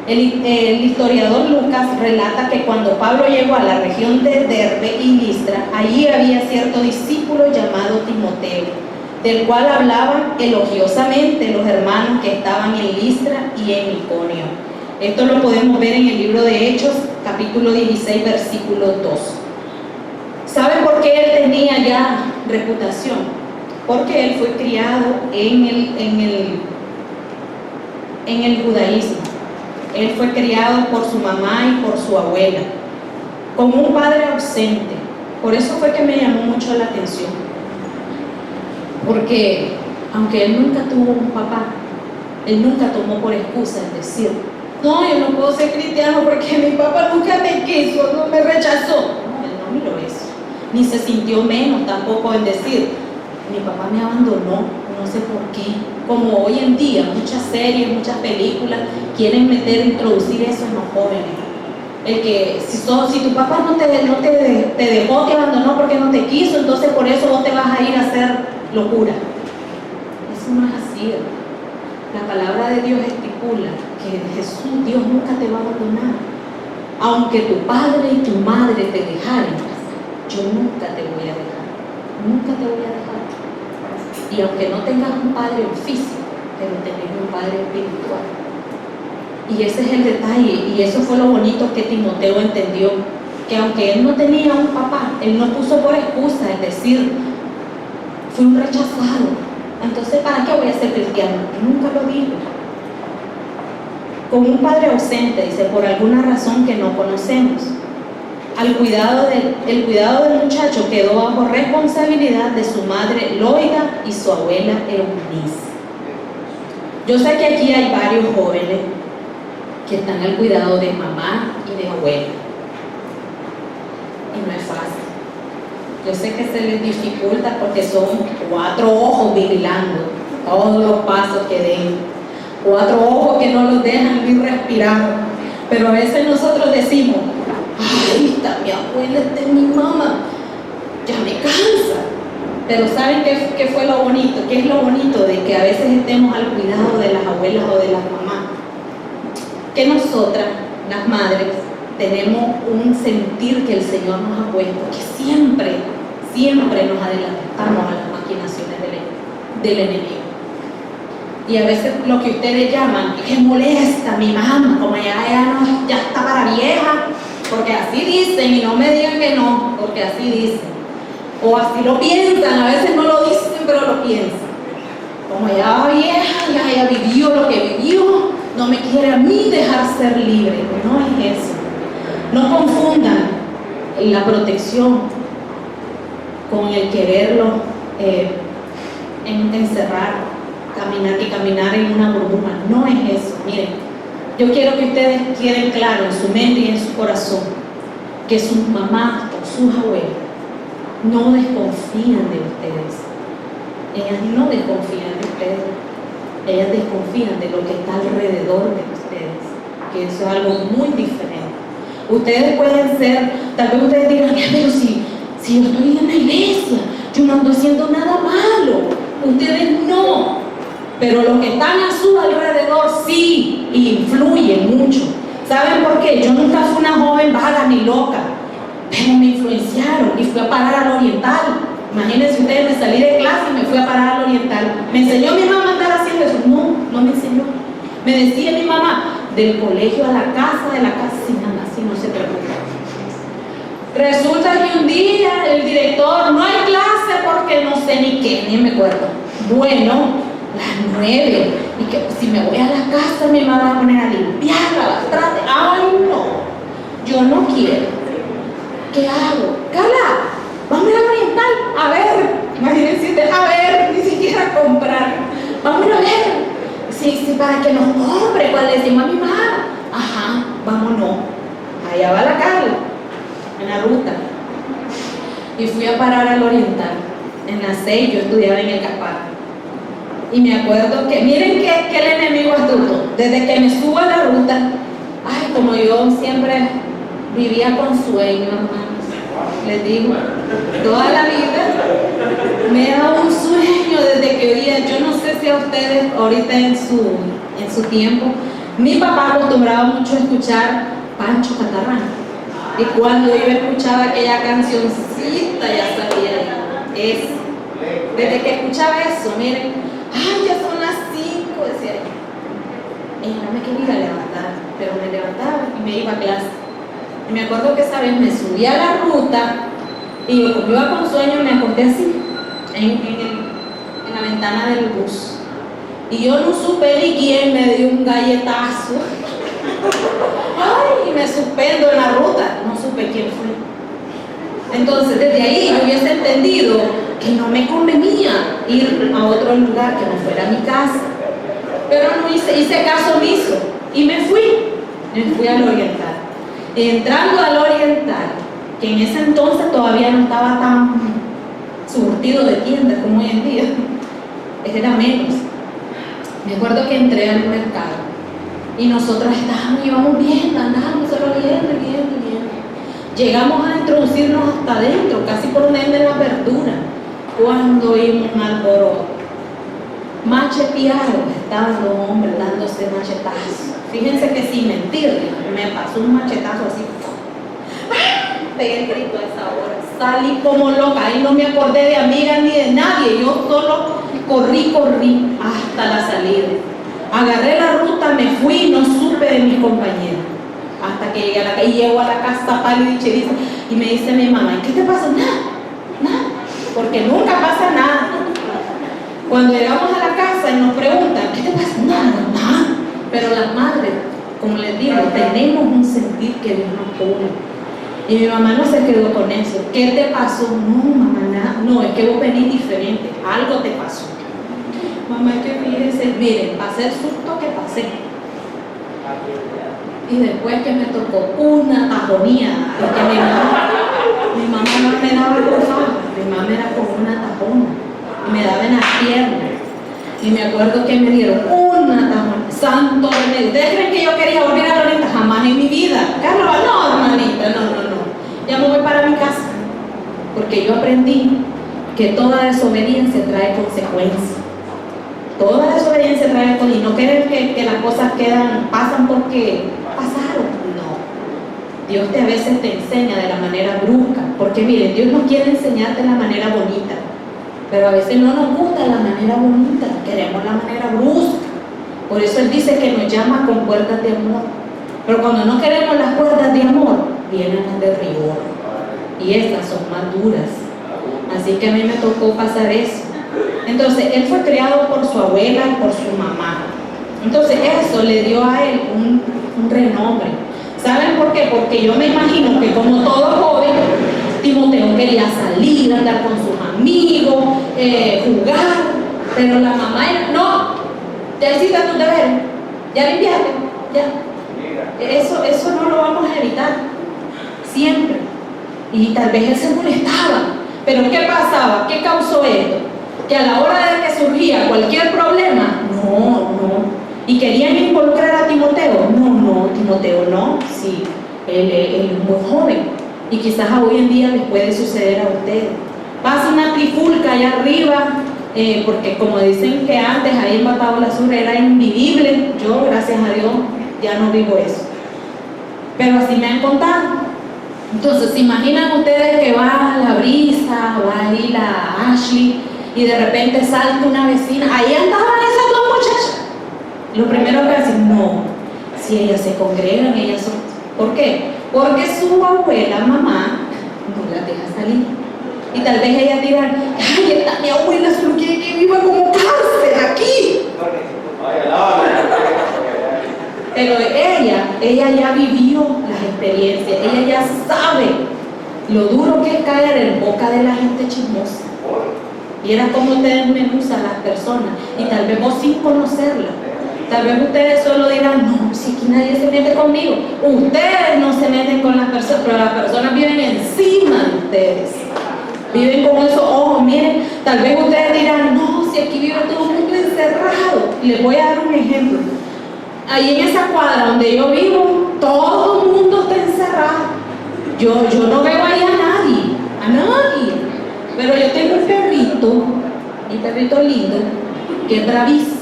El historiador Lucas relata que cuando Pablo llegó a la región de Derbe y Listra, allí había cierto discípulo llamado Timoteo, del cual hablaban elogiosamente los hermanos que estaban en Listra y en Iconio. Esto lo podemos ver en el libro de Hechos, capítulo 16, versículo 2. ¿Saben por qué él tenía ya reputación? Porque él fue criado en el judaísmo. Él fue criado por su mamá y por su abuela, con un padre ausente. Por eso fue que me llamó mucho la atención. Porque aunque él nunca tuvo un papá, él nunca tomó por excusa el decir, no, yo no puedo ser cristiano porque mi papá nunca me quiso, no me rechazó. No, él no miró eso, ni se sintió menos tampoco en decir, mi papá me abandonó, no sé por qué. Como hoy en día muchas series, muchas películas quieren introducir eso en los jóvenes. El que si tu papá no te dejó, te abandonó porque no te quiso, entonces por eso vos te vas a ir a hacer locura. Eso no es así. La palabra de Dios estipula que Jesús, Dios nunca te va a abandonar. Aunque tu padre y tu madre te dejaren, yo nunca te voy a dejar. Nunca te voy a dejar. Y aunque no tengas un padre físico, pero tenés un padre espiritual. Y ese es el detalle, y eso fue lo bonito que Timoteo entendió, que aunque él no tenía un papá, él no puso por excusa el decir, fui un rechazado, entonces ¿para qué voy a ser cristiano? Nunca lo dijo. Con un padre ausente, dice, por alguna razón que no conocemos. El cuidado del muchacho quedó bajo responsabilidad de su madre Loida y su abuela Eunice. Yo sé que aquí hay varios jóvenes que están al cuidado de mamá y de abuela. Y no es fácil. Yo sé que se les dificulta porque son 4 ojos vigilando todos los pasos que den, 4 ojos que no los dejan ni respirar. Pero a veces nosotros decimos, ay, está mi abuela, esta es mi mamá, ya me cansa. Pero ¿saben qué fue lo bonito? ¿Qué es lo bonito de que a veces estemos al cuidado de las abuelas o de las mamás? Que nosotras, las madres, tenemos un sentir que el Señor nos ha puesto, que siempre nos adelantamos a las maquinaciones del enemigo. Y a veces lo que ustedes llaman, que molesta a mi mamá, como ya está para vieja, porque así dicen, y no me digan que no, porque así dicen. O así lo piensan, a veces no lo dicen, pero lo piensan. Como ya va vieja, ya vivió lo que vivió, no me quiere a mí dejar ser libre. No es eso. No confundan la protección con el quererlo encerrar, caminar en una burbuja. No es eso. Miren, yo quiero que ustedes queden claro en su mente y en su corazón que sus mamás o sus abuelos no desconfían de ustedes. Ellas no desconfían de ustedes. Ellas desconfían de lo que está alrededor de ustedes, que eso es algo muy diferente. Ustedes pueden ser, tal vez ustedes digan, pero si yo estoy en la iglesia, yo no ando haciendo nada malo. Ustedes no, pero los que están a su alrededor sí influyen mucho. ¿Saben por qué? Yo nunca fui una joven vaga ni loca, pero me influenciaron y fui a parar al Oriental. Imagínense ustedes, me salí de clase y me fui a parar al Oriental. ¿Me enseñó mi mamá a andar haciendo eso? No me enseñó. Me decía mi mamá, del colegio a la casa, de la casa sin nada, así no se preocupa. Resulta que un día el director, no hay clase porque no sé ni qué, ni me acuerdo. Bueno, las 9, y que si me voy a la casa me van a poner a limpiar, a lavar. Ay, no, yo no quiero. ¿Qué hago? Carla, vamos a ir al Oriental, a ver, imagínense ustedes, a ver, ni siquiera comprar. Vamos a ver, sí, para que nos compre, cuando le decimos a mi mamá, ajá, vámonos. Allá va la Carla, en la ruta. Y fui a parar al Oriental, en las 6, yo estudiaba en el Caspar. Y me acuerdo que, miren que el enemigo astuto, desde que me subo a la ruta, ay, como yo siempre vivía con sueño, hermanos, les digo, toda la vida me da un sueño desde que oía. Yo no sé si a ustedes ahorita en su tiempo, mi papá acostumbraba mucho a escuchar Pancho Catarrán, y cuando yo escuchaba aquella cancioncita ya sabía desde que escuchaba eso, miren, ay, ya son las 5, decía ella no me quería levantar, pero me levantaba y me iba a clase. Y me acuerdo que esa vez me subí a la ruta y yo, como iba con sueño, me acosté así en la ventana del bus, y yo no supe ni quién me dio un galletazo. Ay, y me suspendo en la ruta, no supe quién fue. Entonces desde ahí yo hubiese entendido que no me convenía ir a otro lugar que no fuera mi casa, pero no hice caso omiso y me fui al Oriental. Entrando al Oriental, que en ese entonces todavía no estaba tan surtido de tiendas como hoy en día, era menos. Me acuerdo que entré al mercado y nosotros íbamos viendo, andábamos solo viendo. Llegamos a introducirnos hasta adentro, casi por un ende de la apertura, cuando vimos un alboroto. Machetearon, estaban los hombres dándose machetazos. Fíjense que sin mentirle, me pasó un machetazo así. Pegué el grito a esa hora. Salí como loca, ahí no me acordé de amiga ni de nadie. Yo solo corrí hasta la salida. Agarré la ruta, me fui y no supe de mis compañeros. Hasta que llegué a la casa, y llego a la casa pálida y cheriza, y me dice mi mamá, ¿y qué te pasa? Nada, porque nunca pasa nada. Cuando llegamos a la casa y nos preguntan, ¿qué te pasa? Nada. Pero las madres, como les digo, tenemos un sentir que Dios nos pone. Y mi mamá no se quedó con eso. ¿Qué te pasó? No, mamá, nada. No, es que vos venís diferente. Algo te pasó. Mamá, es que fíjense, miren, pasé el susto que pasé. Y después que me tocó una tajonía, porque mi mamá no me daba cosas, mi mamá era como una tajona, y me daba en las piernas. Y me acuerdo que me dieron una tajona, santo remedio. ¿Ustedes creen que yo quería volver a Lorenta? Jamás en mi vida. Carlos, no, hermanita, no. Ya me voy para mi casa, porque yo aprendí que toda desobediencia trae consecuencias. Toda desobediencia trae consecuencias. Y no querer que las cosas pasan porque pasaron. No. Dios a veces te enseña de la manera brusca. Porque miren, Dios no quiere enseñarte de la manera bonita. Pero a veces no nos gusta la manera bonita. Queremos la manera brusca. Por eso Él dice que nos llama con cuerdas de amor. Pero cuando no queremos las cuerdas de amor, vienen las de rigor. Y estas son más duras. Así que a mí me tocó pasar eso. Entonces, él fue criado por su abuela y por su mamá. Entonces, eso le dio a él un renombre. ¿Saben por qué? Porque yo me imagino que como todo joven, Timoteo quería salir, andar con sus amigos, jugar. Pero la mamá era, no, ya hiciste tus deberes, ya limpiaste, ya. Eso no lo vamos a evitar. Siempre. Y tal vez él se molestaba. Pero ¿qué pasaba? ¿Qué causó esto? Que a la hora de que surgía cualquier problema, no. Y querían involucrar a Timoteo. No, Timoteo no. Sí, él es muy joven. Y quizás hoy en día les puede suceder a ustedes. Pasa una trifulca allá arriba, porque como dicen que antes ahí en Bataola Sur era invivible. Yo, gracias a Dios, ya no vivo eso. Pero así me han contado. Entonces, ¿se imaginan ustedes que va la Brisa, va ahí la Ashley, y de repente salta una vecina? Ahí andaban esas dos muchachas. Lo primero que hacen, no, si ellas se congregan, ellas son. ¿Por qué? Porque su abuela, mamá, no las deja salir. Y tal vez ellas dirán, ay, esta mi abuela solo quiere que viva como cárcel aquí. Pero ella ya vivió las experiencias, ella ya sabe lo duro que es caer en boca de la gente chismosa. Y era como ustedes menuzan las personas, y tal vez vos sin conocerla. Tal vez ustedes solo dirán, no, si aquí nadie se mete conmigo. Ustedes no se meten con las personas, pero las personas viven encima de ustedes. Viven con esos ojos, miren, tal vez ustedes dirán, no, si aquí vive todo el mundo encerrado. Les voy a dar un ejemplo. Ahí en esa cuadra donde yo vivo, todo el mundo está encerrado. Yo no veo ahí a nadie. Pero yo tengo un perrito lindo, que es bravísimo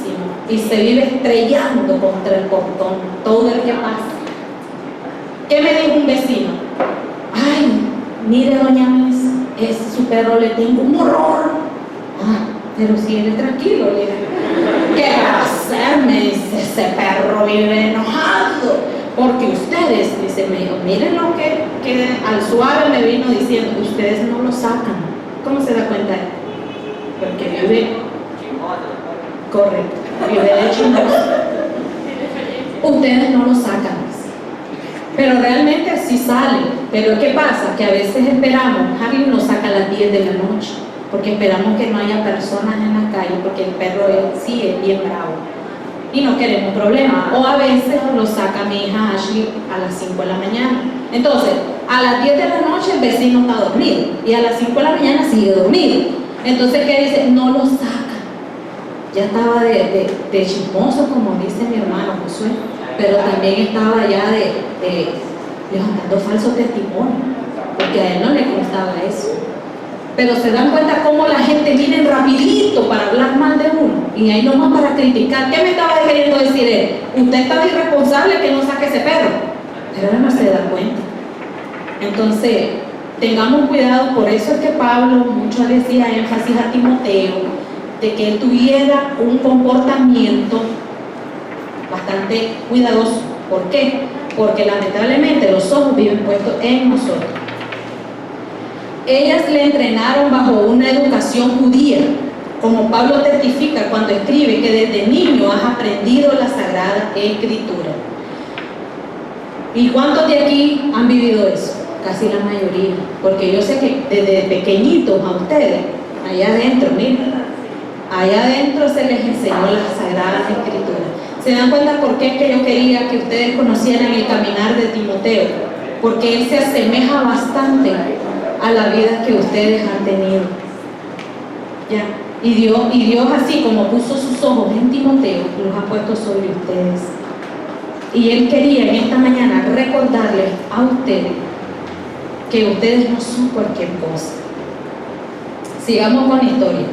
y se vive estrellando contra el portón todo el que pasa. ¿Qué me dijo un vecino? Ay, mire doña Mesa, ese su perro le tengo un horror. Pero si él es tranquilo, le digo, ¿qué va a hacer? Me dice, ese perro vive enojado. Porque ustedes, dice, me dijo, miren lo que al suave me vino diciendo, ustedes no lo sacan. ¿Cómo se da cuenta? Porque vive, correcto, vive de chismoso. Ustedes no lo sacan. Pero realmente sí sale. Pero ¿qué pasa? Que a veces esperamos, Harry nos saca a las 10 de la noche. Porque esperamos que no haya personas en la calle, porque el perro sí es bien bravo y no queremos problemas. O a veces lo saca mi hija Ashley a las 5 de la mañana. Entonces, a las 10 de la noche el vecino está dormido y a las 5 de la mañana sigue dormido. Entonces, ¿qué dice? No lo saca. Ya estaba de chismoso, como dice mi hermano Josué, pero también estaba ya de levantando falso testimonio, porque a él no le constaba eso. Pero se dan cuenta cómo la gente viene rapidito para hablar mal de uno y ahí nomás para criticar. ¿Qué me estaba queriendo decir él? Usted estaba irresponsable que no saque ese perro. Pero él no se da cuenta. Entonces, tengamos cuidado. Por eso es que Pablo mucho le hacía énfasis a Timoteo de que él tuviera un comportamiento bastante cuidadoso. ¿Por qué? Porque lamentablemente los ojos viven puestos en nosotros. Ellas le entrenaron bajo una educación judía, como Pablo testifica cuando escribe que desde niño has aprendido la Sagrada Escritura. ¿Y cuántos de aquí han vivido eso? Casi la mayoría, porque yo sé que desde pequeñitos a ustedes, allá adentro, miren, allá adentro se les enseñó las Sagradas Escrituras. ¿Se dan cuenta por qué es que yo quería que ustedes conocieran el caminar de Timoteo? Porque él se asemeja bastante a la vida que ustedes han tenido. ¿Ya? Y Dios así como puso sus ojos en Timoteo, los ha puesto sobre ustedes. Y él quería en esta mañana recordarles a ustedes que ustedes no son cualquier cosa. Sigamos con la historia.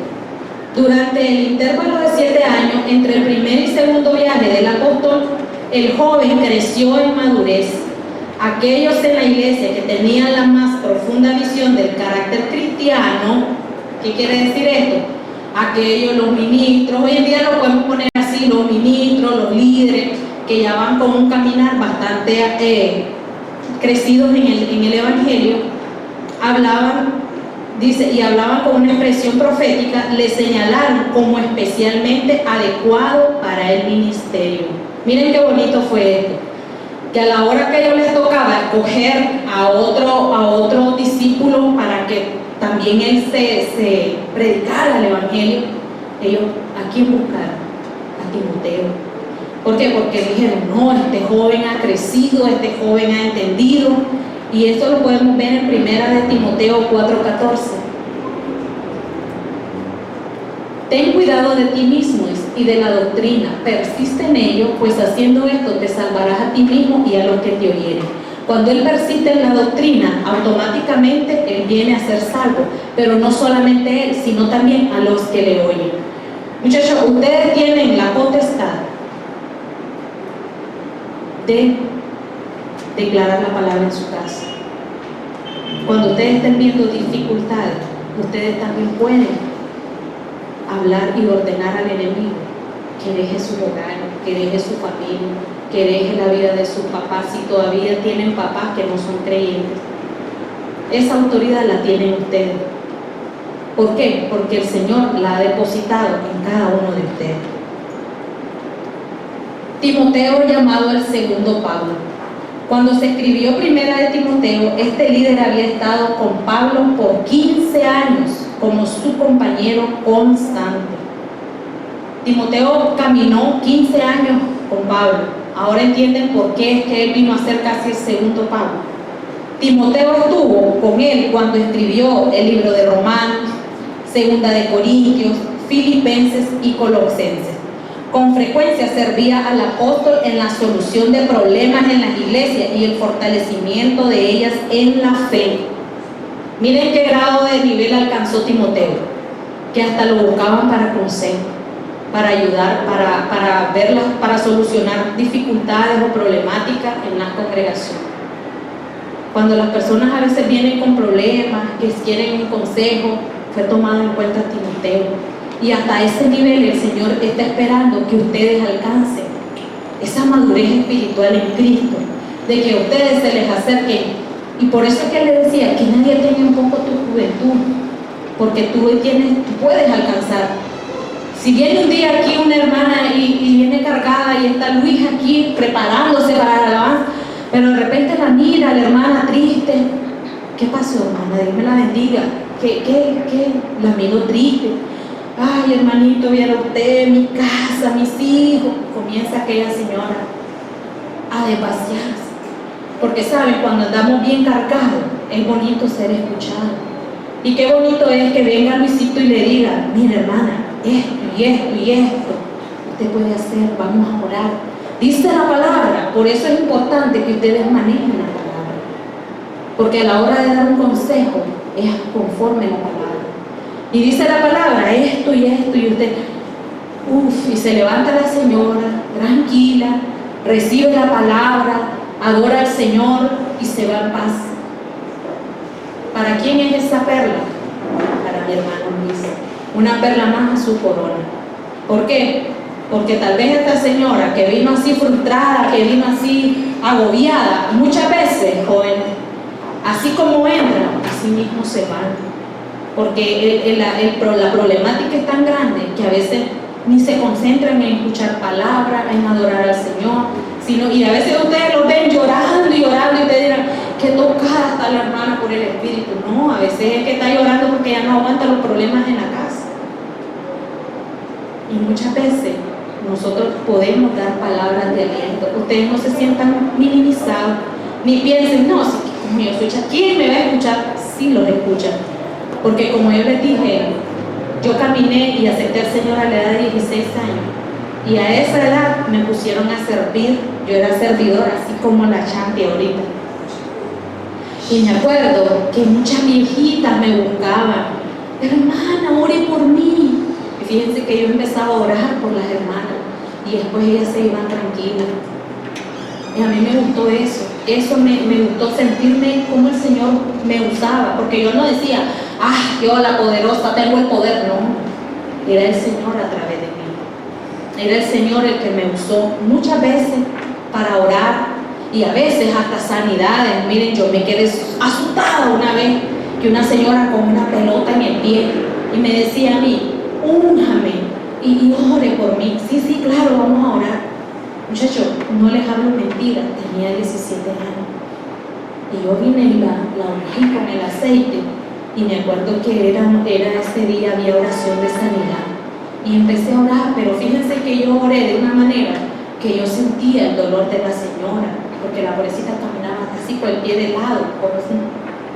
Durante el intervalo de 7 años entre el primer y segundo viaje del apóstol, el joven creció en madurez. Aquellos en la iglesia que tenían la más profunda visión del carácter cristiano, ¿qué quiere decir esto? Aquellos, los ministros, hoy en día lo podemos poner así, los ministros, los líderes, que ya van con un caminar bastante crecidos en el evangelio, hablaban con una expresión profética, le señalaron como especialmente adecuado para el ministerio. Miren qué bonito fue esto, que a la hora que a ellos les tocaba escoger a otro discípulo para que también él se predicara el evangelio, ellos ¿a quién buscaron? A Timoteo. ¿Por qué? Porque dijeron, no, este joven ha crecido, este joven ha entendido, y esto lo podemos ver en 1 de Timoteo 4:14. Ten cuidado de ti mismo y de la doctrina, persiste en ello, pues haciendo esto te salvarás a ti mismo y a los que te oyeren. Cuando él persiste en la doctrina, automáticamente él viene a ser salvo, pero no solamente él, sino también a los que le oyen. Muchachos, ustedes tienen la potestad de declarar la palabra en su casa. Cuando ustedes estén viendo dificultades, ustedes también pueden hablar y ordenar al enemigo que deje su hogar, que deje su familia, que deje la vida de sus papás, si todavía tienen papás que no son creyentes. Esa autoridad la tienen ustedes. ¿Por qué? Porque el Señor la ha depositado en cada uno de ustedes. Timoteo, llamado el segundo Pablo. Cuando se escribió primera de Timoteo, este líder había estado con Pablo por 15 años como su compañero constante. Timoteo caminó 15 años con Pablo. Ahora entienden por qué es que él vino a ser casi el segundo Pablo. Timoteo estuvo con él cuando escribió el libro de Romanos, segunda de Corintios, Filipenses y Colosenses. Con frecuencia servía al apóstol en la solución de problemas en las iglesias y el fortalecimiento de ellas en la fe. Miren qué grado de nivel alcanzó Timoteo, que hasta lo buscaban para consejo, para ayudar, para solucionar dificultades o problemáticas en las congregaciones. Cuando las personas a veces vienen con problemas, que quieren un consejo, fue tomado en cuenta Timoteo. Y hasta ese nivel el Señor está esperando que ustedes alcancen esa madurez espiritual en Cristo, de que a ustedes se les acerquen. Y por eso es que le decía que nadie tenga un poco tu juventud, porque tú puedes alcanzar. Si viene un día aquí una hermana y viene cargada y está Luis aquí preparándose para la alabanza, pero de repente la mira la hermana triste, ¿qué pasó, hermana? Dios me la bendiga. ¿Qué? La miro triste. Ay, hermanito, viera usted, mi casa, mis hijos. Comienza aquella señora a desvaciarse. Porque saben, cuando andamos bien cargados, es bonito ser escuchado. Y qué bonito es que venga Luisito y le diga, mira hermana, esto y esto y esto usted puede hacer, vamos a orar. Dice la palabra, por eso es importante que ustedes manejen la palabra. Porque a la hora de dar un consejo, es conforme a la palabra. Y dice la palabra, esto y esto, y usted, y se levanta la señora, tranquila, recibe la palabra, adora al Señor y se va en paz. ¿Para quién es esa perla? Para mi hermano Luis. Una perla más a su corona. ¿Por qué? Porque tal vez esta señora que vino así frustrada, que vino así agobiada, muchas veces, jóvenes, así como entran, así mismo se van. Porque la problemática es tan grande que a veces ni se concentran en escuchar palabras, en adorar al Señor, y a veces ustedes los ven llorando y llorando y ustedes dirán, qué tocada está la hermana por el Espíritu. No, a veces es que está llorando porque ya no aguanta los problemas en la casa. Y muchas veces nosotros podemos dar palabras de aliento. Ustedes no se sientan minimizados, ni piensen, no, si como yo soy chica, ¿quién me va a escuchar? Sí los escuchan. Porque como yo les dije, yo caminé y acepté al Señor a la edad de 16 años. Y a esa edad me pusieron a servir. Yo era servidora, así como la Chanti ahorita. Y me acuerdo que muchas viejitas me buscaban. Hermana, ore por mí. Y fíjense que yo empezaba a orar por las hermanas. Y después ellas se iban tranquilas. Y a mí me gustó eso. Eso me gustó sentirme como el Señor me usaba. Porque yo no decía, yo la poderosa tengo el poder. No, era el Señor a través de mí. Era el Señor el que me usó muchas veces para orar. Y a veces hasta sanidades. Miren, yo me quedé asustada una vez que una señora con una pelota en el pie y me decía a mí, únjame y ore por mí. Sí, claro, vamos a orar. Muchachos, no les hablo mentira, tenía 17 años. Y yo vine y la ungí con el aceite. Y me acuerdo que era ese día, había oración de sanidad. Y empecé a orar, pero fíjense que yo oré de una manera que yo sentía el dolor de la señora, porque la pobrecita caminaba así con el pie de lado, como si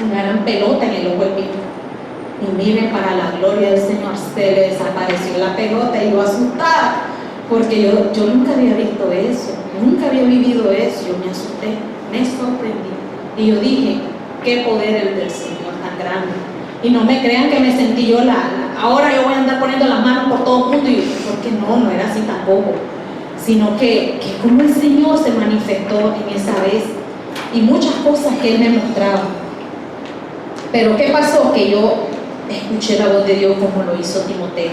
una gran pelota en el ojo del pie. Y miren, para la gloria del Señor, se le desapareció la pelota y yo asustada, porque yo nunca había visto eso, nunca había vivido eso. Yo me asusté, me sorprendí. Y yo dije, qué poder el del Señor tan grande. Y no me crean que me sentí yo ahora yo voy a andar poniendo las manos por todo el mundo, porque no era así tampoco. Sino que como el Señor se manifestó en esa vez y muchas cosas que Él me mostraba. Pero ¿qué pasó? Que yo escuché la voz de Dios como lo hizo Timoteo.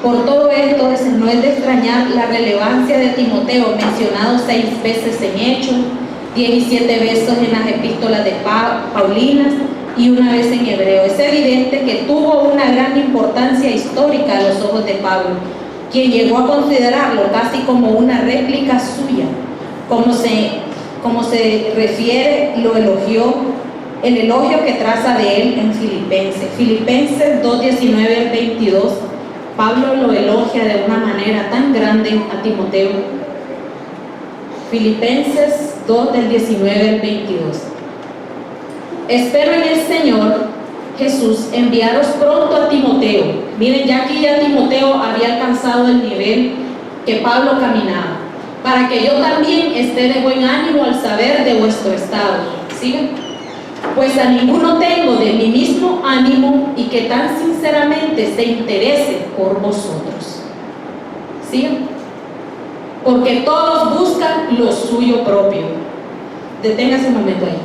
Por todo esto, no es de extrañar la relevancia de Timoteo, mencionado 6 veces en Hechos, 17 veces en las epístolas de Paulinas y una vez en Hebreo. Es evidente que tuvo una gran importancia histórica a los ojos de Pablo, quien llegó a considerarlo casi como una réplica suya. Como se refiere, lo elogió, el elogio que traza de él en Filipenses 2:19-22. Pablo lo elogia de una manera tan grande a Timoteo. Filipenses 2:19-22. Espero en el Señor Jesús enviaros pronto a Timoteo. Miren, ya Timoteo había alcanzado el nivel que Pablo caminaba, para que yo también esté de buen ánimo al saber de vuestro estado. ¿Siguen? Pues a ninguno tengo de mi mismo ánimo y que tan sinceramente se interese por vosotros. ¿Siguen? Porque todos buscan lo suyo propio. Deténgase un momento ahí.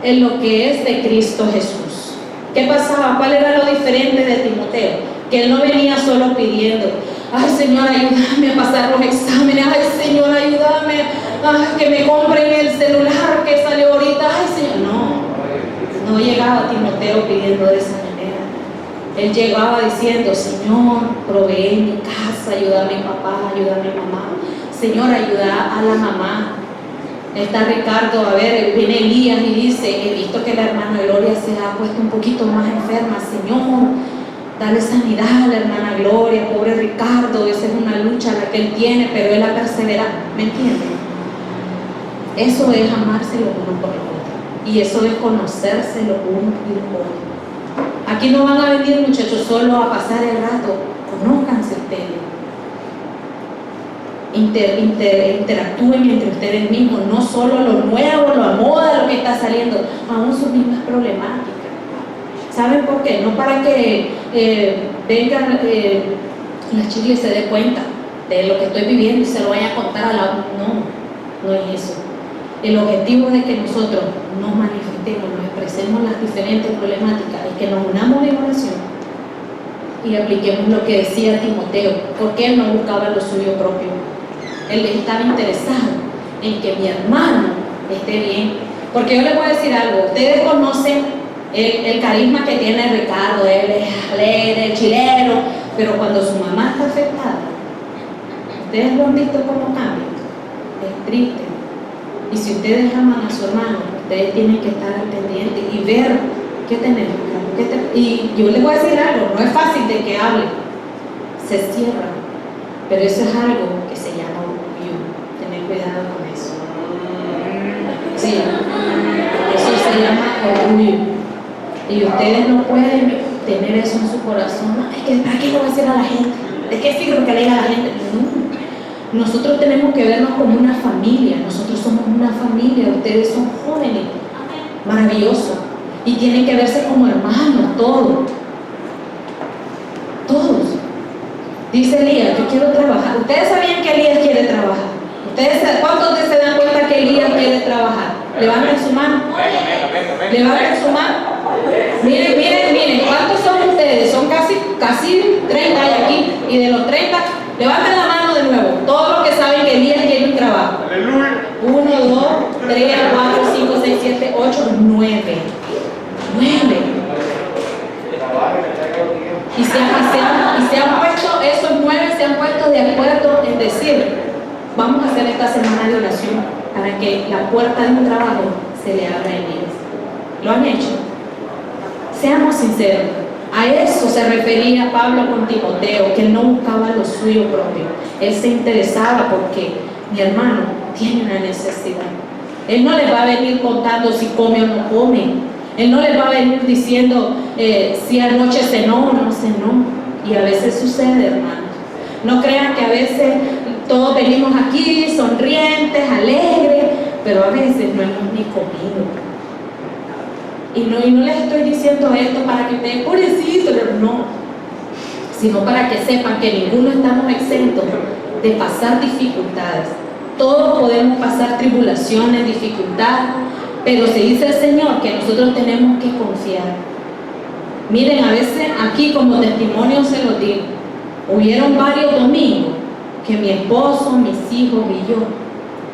En lo que es de Cristo Jesús. ¿Qué pasaba? ¿Cuál era lo diferente de Timoteo? Que él no venía solo pidiendo, ay Señor, ayúdame a pasar los exámenes, ay Señor, ayúdame que me compren el celular que salió ahorita, ay Señor. No llegaba Timoteo pidiendo de esa manera. Él llegaba diciendo, Señor, provee mi casa, ayuda a mi papá, ayuda a mi mamá. Señor, ayuda a la mamá. Está Ricardo, viene Elías y dice, he visto que la hermana Gloria se ha puesto un poquito más enferma. Señor, dale sanidad a la hermana Gloria, pobre Ricardo, esa es una lucha la que él tiene, pero él ha perseverado. ¿Me entienden? Eso es amarse lo uno por lo otro. Y eso es conocerse lo uno y lo otro. Aquí no van a venir, muchachos, solo a pasar el rato. Conózcanse ustedes. Interactúen entre ustedes mismos, no solo lo nuevo, lo a moda, lo que está saliendo, aún sus mismas problemáticas. ¿Saben por qué? No para que vengan la chica y se dé cuenta de lo que estoy viviendo y se lo vaya a contar a la otra. No es eso. El objetivo de que nosotros nos manifestemos, nos expresemos las diferentes problemáticas y que nos unamos en oración y apliquemos lo que decía Timoteo, porque él no buscaba lo suyo propio. Él estaba interesado en que mi hermano esté bien. Porque yo les voy a decir algo, ustedes conocen el carisma que tiene Ricardo, él es alegre, chileno, pero cuando su mamá está afectada, ustedes lo han visto cómo cambia, es triste. Y si ustedes aman a su hermano, ustedes tienen que estar al pendiente y ver qué tenemos. Y yo les voy a decir algo, no es fácil de que hable, se cierra, pero eso es algo que se llama orgullo. Tener cuidado con eso. Sí, eso se llama orgullo. Y ustedes no pueden tener eso en su corazón. No, es que ¿para qué lo voy a decir a la gente? ¿De qué sirve que le diga a la gente? No. Nosotros tenemos que vernos como una familia. Nosotros somos una familia. Ustedes son jóvenes, maravillosos, y tienen que verse como hermanos, todos. Dice Elías, yo quiero trabajar. Ustedes sabían que Elías quiere trabajar. ¿Cuántos de ustedes se dan cuenta que Elías quiere trabajar? Levanten su mano. Levanten su mano. Miren, ¿cuántos son ustedes? Son casi 30 hay aquí. Y de los 30, levanten la mano de nuevo. Todos los que saben que Elías quiere un trabajo. 1, 2, 3, 4, 5, 6, 7, 8, 9. Y se han puesto, esos 9 se han puesto de acuerdo en decir, vamos a hacer esta semana de oración para que la puerta de un trabajo se le abra a ellos. ¿Lo han hecho? Seamos sinceros. A eso se refería Pablo con Timoteo, que él no buscaba lo suyo propio. Él se interesaba porque mi hermano tiene una necesidad. Él no les va a venir contando si come o no come. Él no les va a venir diciendo si anoche cenó o no cenó. Y a veces sucede, hermanos. No crean que a veces todos venimos aquí sonrientes, alegres, pero a veces no hemos ni comido. Y no les estoy diciendo esto para que ustedes, pobrecitos, no, sino para que sepan que ninguno estamos exentos de pasar dificultades. Todos podemos pasar tribulaciones, dificultades, pero se dice el Señor que nosotros tenemos que confiar. Miren, a veces aquí como testimonio se lo digo, hubieron varios domingos que mi esposo, mis hijos y yo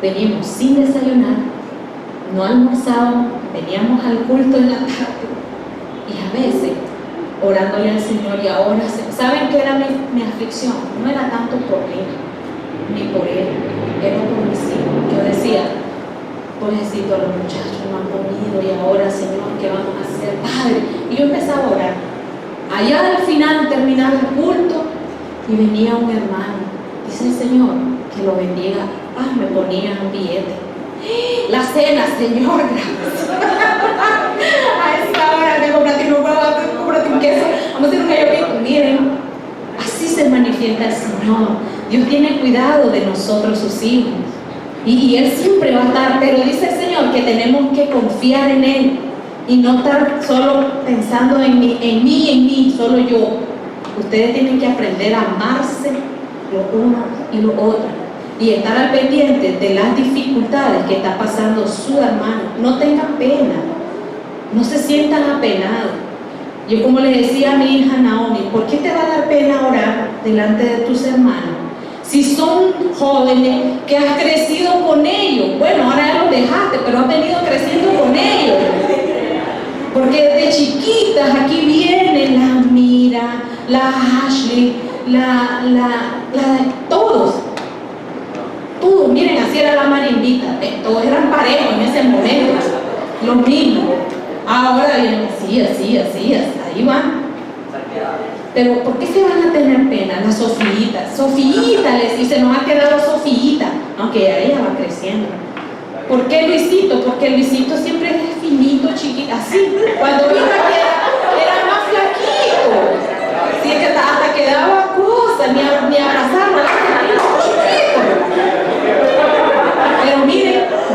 venimos sin desayunar, no almorzábamos, veníamos al culto en la tarde y a veces orándole al Señor. Y ahora, ¿saben qué era mi aflicción? No era tanto por mí ni por él, era por mis hijos. Yo decía, pobrecito, los muchachos no han comido y ahora, Señor, ¿qué vamos a hacer? Padre. Y yo empezaba a orar. Allá al final terminaba el culto y venía un hermano. Dice el Señor, que lo bendiga. Me ponía un billete. La cena, Señor, gracias. A esta hora te compraste un huevo, te compraste un queso, vamos a hacer un gallo pinto. Miren, así se manifiesta el Señor. Dios tiene cuidado de nosotros, sus hijos. Y Él siempre va a estar, pero dice el Señor que tenemos que confiar en Él y no estar solo pensando en mí, solo yo. Ustedes tienen que aprender a amarse lo uno y lo otro y estar al pendiente de las dificultades que está pasando su hermano. No tengan pena, no se sientan apenados. Yo, como le decía a mi hija Naomi, ¿por qué te va a dar pena orar delante de tus hermanos? Si son jóvenes que has crecido con ellos, bueno, ahora ya los dejaste, pero has venido creciendo con ellos. Porque desde chiquitas aquí vienen la Mira, la Ashley, todos, miren, así era la marimbita, todos eran parejos en ese momento, los mismos. Ahora vienen así, ahí van. Pero ¿por qué se van a tener pena? La Sofía les dice, nos ha quedado Sofía, aunque ella va creciendo. ¿Por qué Luisito? Porque Luisito siempre es finito, chiquito, así. Cuando vino aquí era más flaquito. Sí, es que hasta quedaba cosa, ni abrazarlo, chiquito. Pero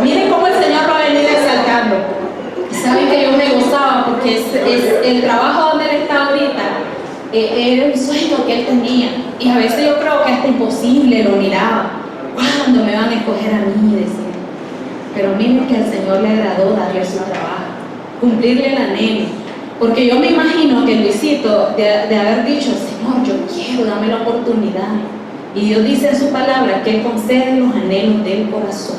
miren cómo el Señor lo ha venido exaltando. Saben que yo me gozaba porque es el trabajo donde él está ahorita. Era un sueño que él tenía y a veces yo creo que hasta imposible lo miraba. ¿Cuándo me van a escoger a mí? Decía. Pero miren que al Señor le agradó darle su trabajo, cumplirle el anhelo. Porque yo me imagino que Luisito, de haber dicho, Señor, yo quiero, dame la oportunidad. Y Dios dice en su palabra que Él concede los anhelos del corazón.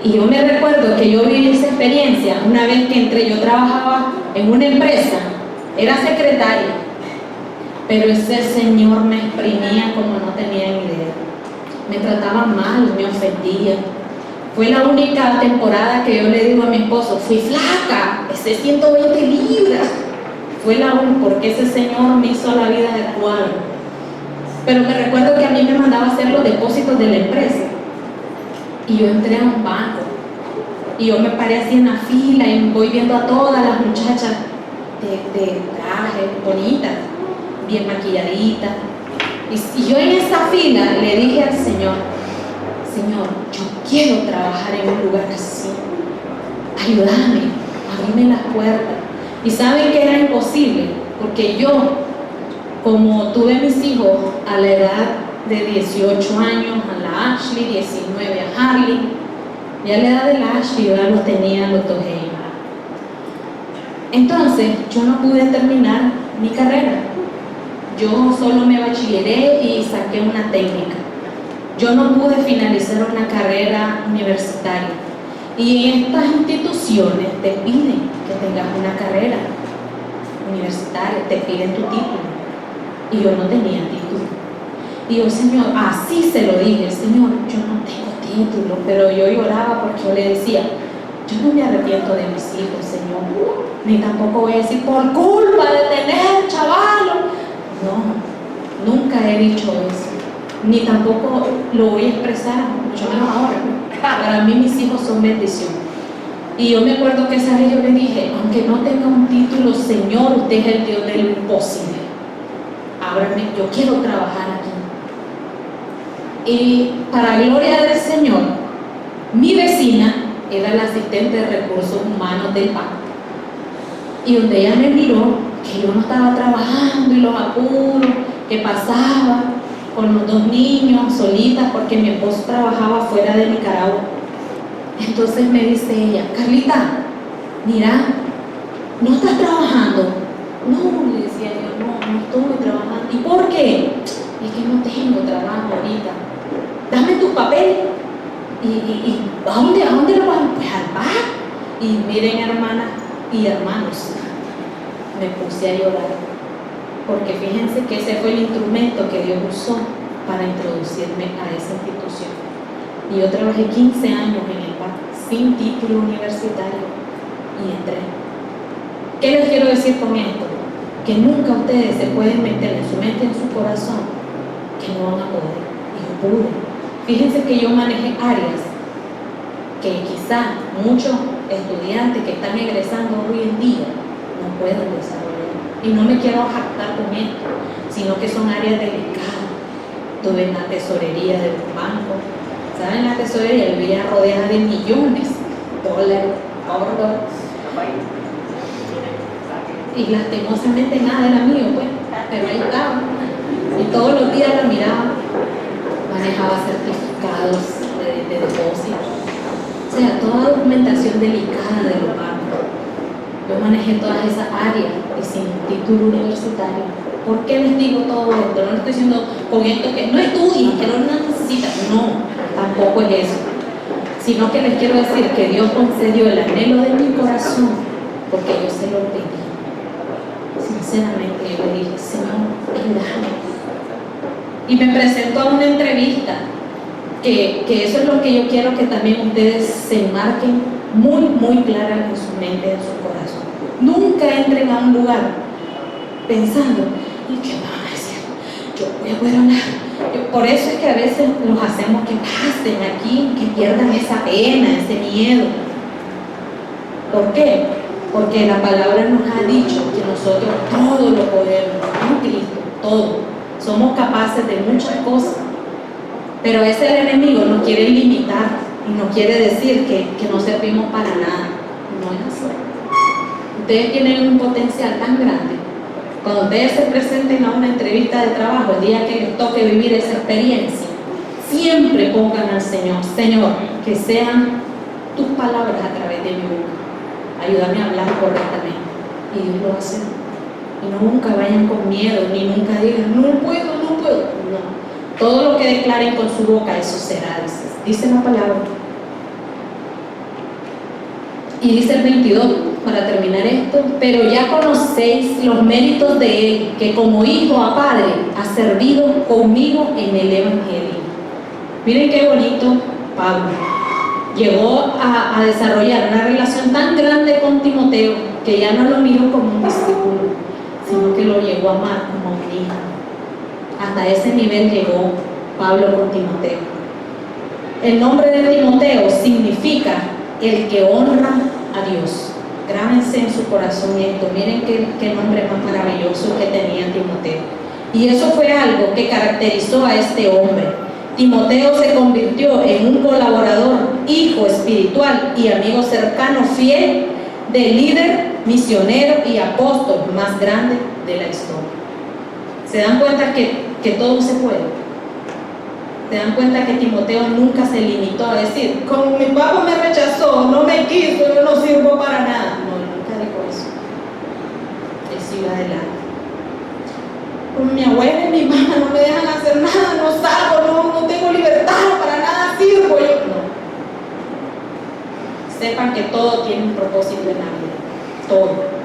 Y yo me recuerdo que yo viví esa experiencia una vez que entré. Yo trabajaba en una empresa, era secretaria, pero ese señor me exprimía como no tenía ni idea. Me trataba mal, me ofendía. Fue la única temporada que yo le digo a mi esposo, fui flaca, pesé 120 libras. Fue la única, porque ese señor me hizo la vida de cuadro. Pero me recuerdo que a mí me mandaba a hacer los depósitos de la empresa. Y yo entré a un banco. Y yo me paré así en la fila y voy viendo a todas las muchachas de traje, bonitas, bien maquilladitas. Y yo en esa fila le dije al Señor, Señor, yo quiero trabajar en un lugar así. Ayúdame, abrime las puertas. Y saben que era imposible, porque yo, como tuve mis hijos a la edad de 18 años, a la Ashley, 19 a Harley, y a la edad de la Ashley yo ya los tenía los dos ellos. Entonces, yo no pude terminar mi carrera. Yo solo me bachilleré y saqué una técnica. Yo no pude finalizar una carrera universitaria. Y en estas instituciones te piden que tengas una carrera universitaria, te piden tu título. Y yo no tenía título. Y yo, Señor, así se lo dije, Señor, yo no tengo título, pero yo lloraba porque yo le decía, yo no me arrepiento de mis hijos, Señor, ni tampoco voy a decir por culpa de tener chavalos. No, nunca he dicho eso, ni tampoco lo voy a expresar, mucho menos ahora. Para mí mis hijos son bendición. Y yo me acuerdo que esa vez yo le dije, aunque no tenga un título, Señor, usted es el Dios de lo imposible. Ábrame, yo quiero trabajar aquí. Y para gloria del Señor, mi vecina era la asistente de recursos humanos del banco. Y donde ella me miró, que yo no estaba trabajando y los apuros que pasaba con los dos niños solitas, porque mi esposo trabajaba fuera de Nicaragua. Entonces me dice ella, Carlita, mira, ¿no estás trabajando? No, le decía yo, no estoy trabajando. ¿Y por qué? Es que no tengo trabajo ahorita. Dame tus papeles. ¿Y a dónde lo vas? Pues al bar. Y miren, hermanas y hermanos, me puse a llorar. Porque fíjense que ese fue el instrumento que Dios usó para introducirme a esa institución. Y yo trabajé 15 años en el bar sin título universitario y entré. ¿Qué les quiero decir con esto? Que nunca ustedes se pueden meter en su mente, en su corazón, que no van a poder. Y yo pude. Fíjense que yo manejé áreas que quizá muchos estudiantes que están egresando hoy en día no pueden desarrollar. Y no me quiero jactar con esto, sino que son áreas delicadas. Estuve en la tesorería de un banco. ¿Saben? La tesorería vivía rodeada de millones de dólares, euros. Y lastimosamente nada era mío, pues, pero ahí estaba. Y todos los días la miraba. Manejaba certificados de depósito. O sea, toda documentación delicada de los bancos. Yo manejé todas esas áreas y sin título universitario. ¿Por qué les digo todo esto? No les estoy diciendo con esto que no estudien, que no necesitan. No, tampoco es eso. Sino que les quiero decir que Dios concedió el anhelo de mi corazón porque yo se lo pedí. Sinceramente, yo le dije, Señor, ayúdame. Y me presentó a una entrevista, que eso es lo que yo quiero que también ustedes se enmarquen muy, muy clara en su mente, en su corazón. Nunca entren a un lugar pensando, ¿y qué van a decir? Yo voy a poder hablar. Por eso es que a veces los hacemos que pasen aquí, que pierdan esa pena, ese miedo. ¿Por qué? Porque la palabra nos ha dicho que nosotros todo lo podemos en Cristo, todo. Somos capaces de muchas cosas. Pero ese enemigo nos quiere limitar y nos quiere decir que no servimos para nada. No es así. Ustedes tienen un potencial tan grande. Cuando ustedes se presenten a una entrevista de trabajo, el día que les toque vivir esa experiencia, siempre pongan al Señor, Señor, que sean tus palabras a través de mi boca. Ayúdame a hablar correctamente. y Dios lo va a hacer. Y no nunca vayan con miedo, ni nunca digan, no puedo. No. Todo lo que declaren con su boca, eso será, dice la palabra. Y dice el 22, para terminar esto, pero ya conocéis los méritos de Él, que como hijo a padre ha servido conmigo en el Evangelio. Miren qué bonito Pablo. Llegó a desarrollar una relación tan grande con Timoteo, que ya no lo miró como un discípulo, sino que lo llegó a amar como un hijo. Hasta ese nivel llegó Pablo con Timoteo. El nombre de Timoteo significa el que honra a Dios. Grábense en su corazón esto. Miren qué nombre más maravilloso que tenía Timoteo. Y eso fue algo que caracterizó a este hombre. Timoteo se convirtió en un colaborador, hijo espiritual y amigo cercano, fiel del líder, misionero y apóstol más grande de la historia. ¿Se dan cuenta que todo se puede? ¿Se dan cuenta que Timoteo nunca se limitó a decir, como mi papá me rechazó, no me quiso, yo no sirvo para nada? No, nunca dijo eso. Él siguió adelante. Como mi abuela y mi mamá no me dejan hacer nada, no salgo, no tengo libertad, para nada sirvo. Yo no. Sepan que todo tiene un propósito en la vida, todo.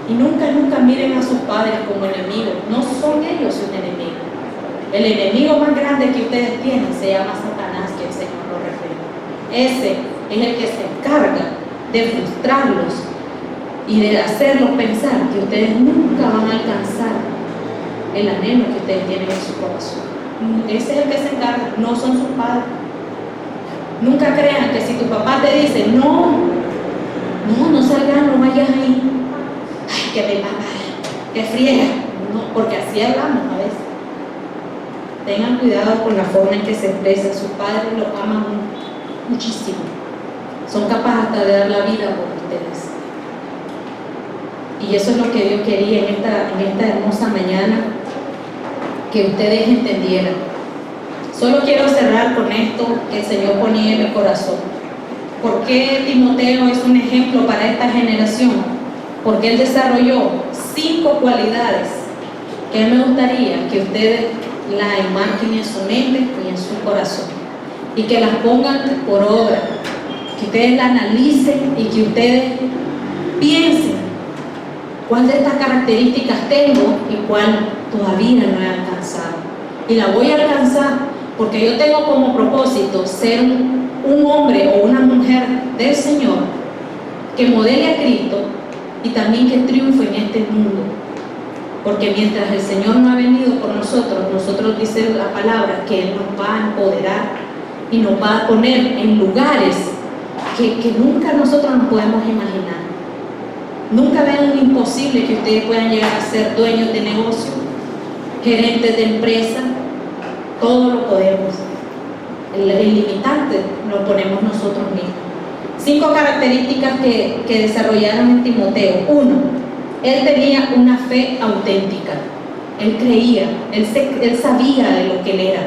Y nunca miren a sus padres como enemigos. No son ellos un enemigo. El enemigo más grande que ustedes tienen se llama Satanás, que el Señor lo refiere. Ese es el que se encarga de frustrarlos y de hacerlos pensar que ustedes nunca van a alcanzar el anhelo que ustedes tienen en su corazón. Ese es el que se encarga, no son sus padres. Nunca crean que si tu papá te dice, no salgas, no vayas ahí. Ay, que mi papá, que friega. No, porque así hablamos a veces. Tengan cuidado con la forma en que se expresa. Sus padres los aman muchísimo. Son capaces hasta de dar la vida por ustedes. Y eso es lo que Dios quería en esta hermosa mañana, que ustedes entendieran. Solo quiero cerrar con esto que el Señor ponía en mi corazón. ¿Por qué Timoteo es un ejemplo para esta generación? Porque él desarrolló 5 cualidades que me gustaría que ustedes la enmarquen en su mente y en su corazón, y que las pongan por obra, que ustedes la analicen y que ustedes piensen cuál de estas características tengo y cuál todavía no he alcanzado. Y la voy a alcanzar porque yo tengo como propósito ser un hombre o una mujer del Señor que modele a Cristo y también que triunfe en este mundo. Porque mientras el Señor no ha venido por nosotros dice la palabra que Él nos va a empoderar y nos va a poner en lugares que nunca nosotros nos podemos imaginar. Nunca vean un imposible que ustedes puedan llegar a ser dueños de negocio, gerentes de empresa. Todo lo podemos. El limitante lo ponemos nosotros mismos. 5 características que desarrollaron en Timoteo. 1. Él tenía una fe auténtica. Él creía, él sabía de lo que él era.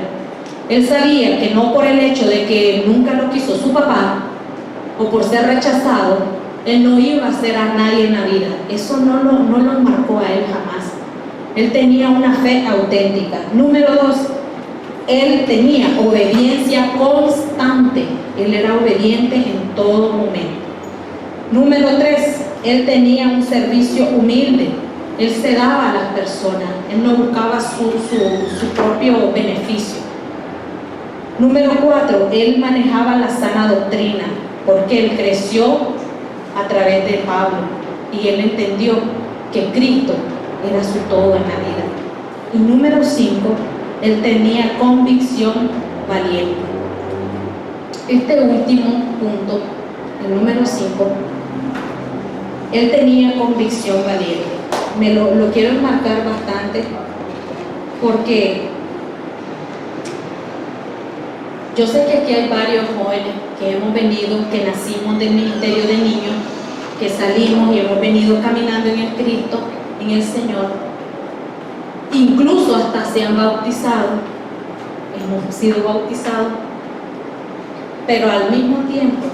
Él sabía que no por el hecho de que nunca lo quiso su papá o por ser rechazado, él no iba a ser a nadie en la vida. Eso no lo marcó a él jamás. Él tenía una fe auténtica. Número 2, él tenía obediencia constante. Él era obediente en todo momento. Número 3, él tenía un servicio humilde. Él se daba a las personas. Él no buscaba su propio beneficio. Número 4, él manejaba la sana doctrina, porque él creció a través de Pablo y él entendió que Cristo era su todo en la vida. Y número 5, él tenía convicción valiente. Este último punto, el número 5, él tenía convicción valiente. Me lo quiero enmarcar bastante porque yo sé que aquí hay varios jóvenes que hemos venido, que nacimos del ministerio de niños, que salimos y hemos venido caminando en el Cristo, en el Señor. Incluso hasta se han bautizado, hemos sido bautizados, pero al mismo tiempo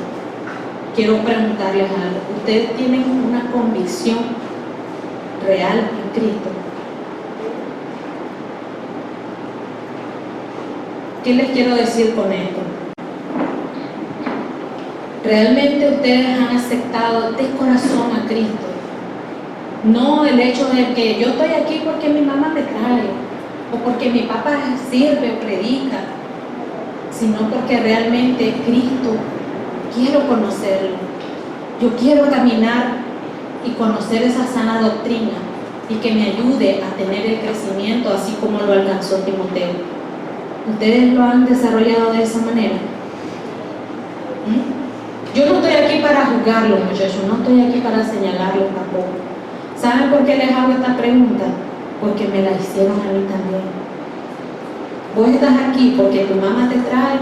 quiero preguntarles algo. ¿Ustedes tienen una convicción real en Cristo. ¿Qué les quiero decir con esto? ¿Realmente ustedes han aceptado de corazón a Cristo? No el hecho de que yo estoy aquí porque mi mamá me trae, o porque mi papá sirve o predica, sino porque realmente Cristo quiero conocerlo. Yo quiero caminar y conocer esa sana doctrina y que me ayude a tener el crecimiento así como lo alcanzó Timoteo. ¿Ustedes lo han desarrollado de esa manera? Yo no estoy aquí para juzgarlos, muchachos, no estoy aquí para señalarlos tampoco. ¿Saben por qué les hago esta pregunta? Porque me la hicieron a mí también. ¿Vos estás aquí porque tu mamá te trae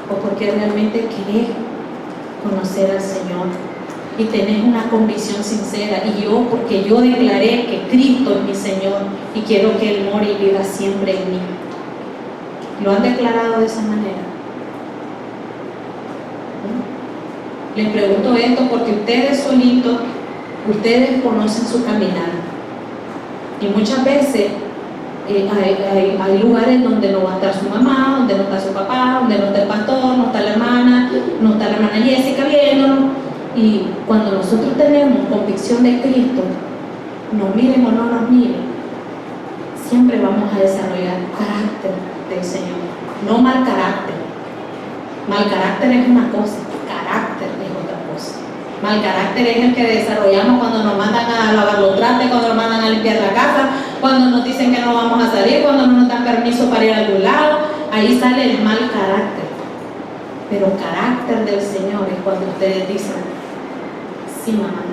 o porque realmente querés conocer al Señor y tenés una convicción sincera? Y yo, porque yo declaré que Cristo es mi Señor y quiero que Él more y viva siempre en mí. ¿Lo han declarado de esa manera? Les pregunto esto porque ustedes solitos, ustedes conocen su caminar. Y muchas veces hay lugares donde no va a estar su mamá, donde no está su papá, donde no está el pastor, no está la hermana Jessica viéndonos. Y cuando nosotros tenemos convicción de Cristo, nos miren o no nos miren, siempre vamos a desarrollar carácter del Señor, no mal carácter. Mal carácter es una cosa, carácter es otra cosa. Mal carácter es el que desarrollamos cuando nos mandan a lavar los trastes, cuando nos mandan a limpiar la casa, cuando nos dicen que no vamos a salir, cuando no nos dan permiso para ir a algún lado. Ahí sale el mal carácter. Pero carácter del Señor es cuando ustedes dicen: sí, mamá.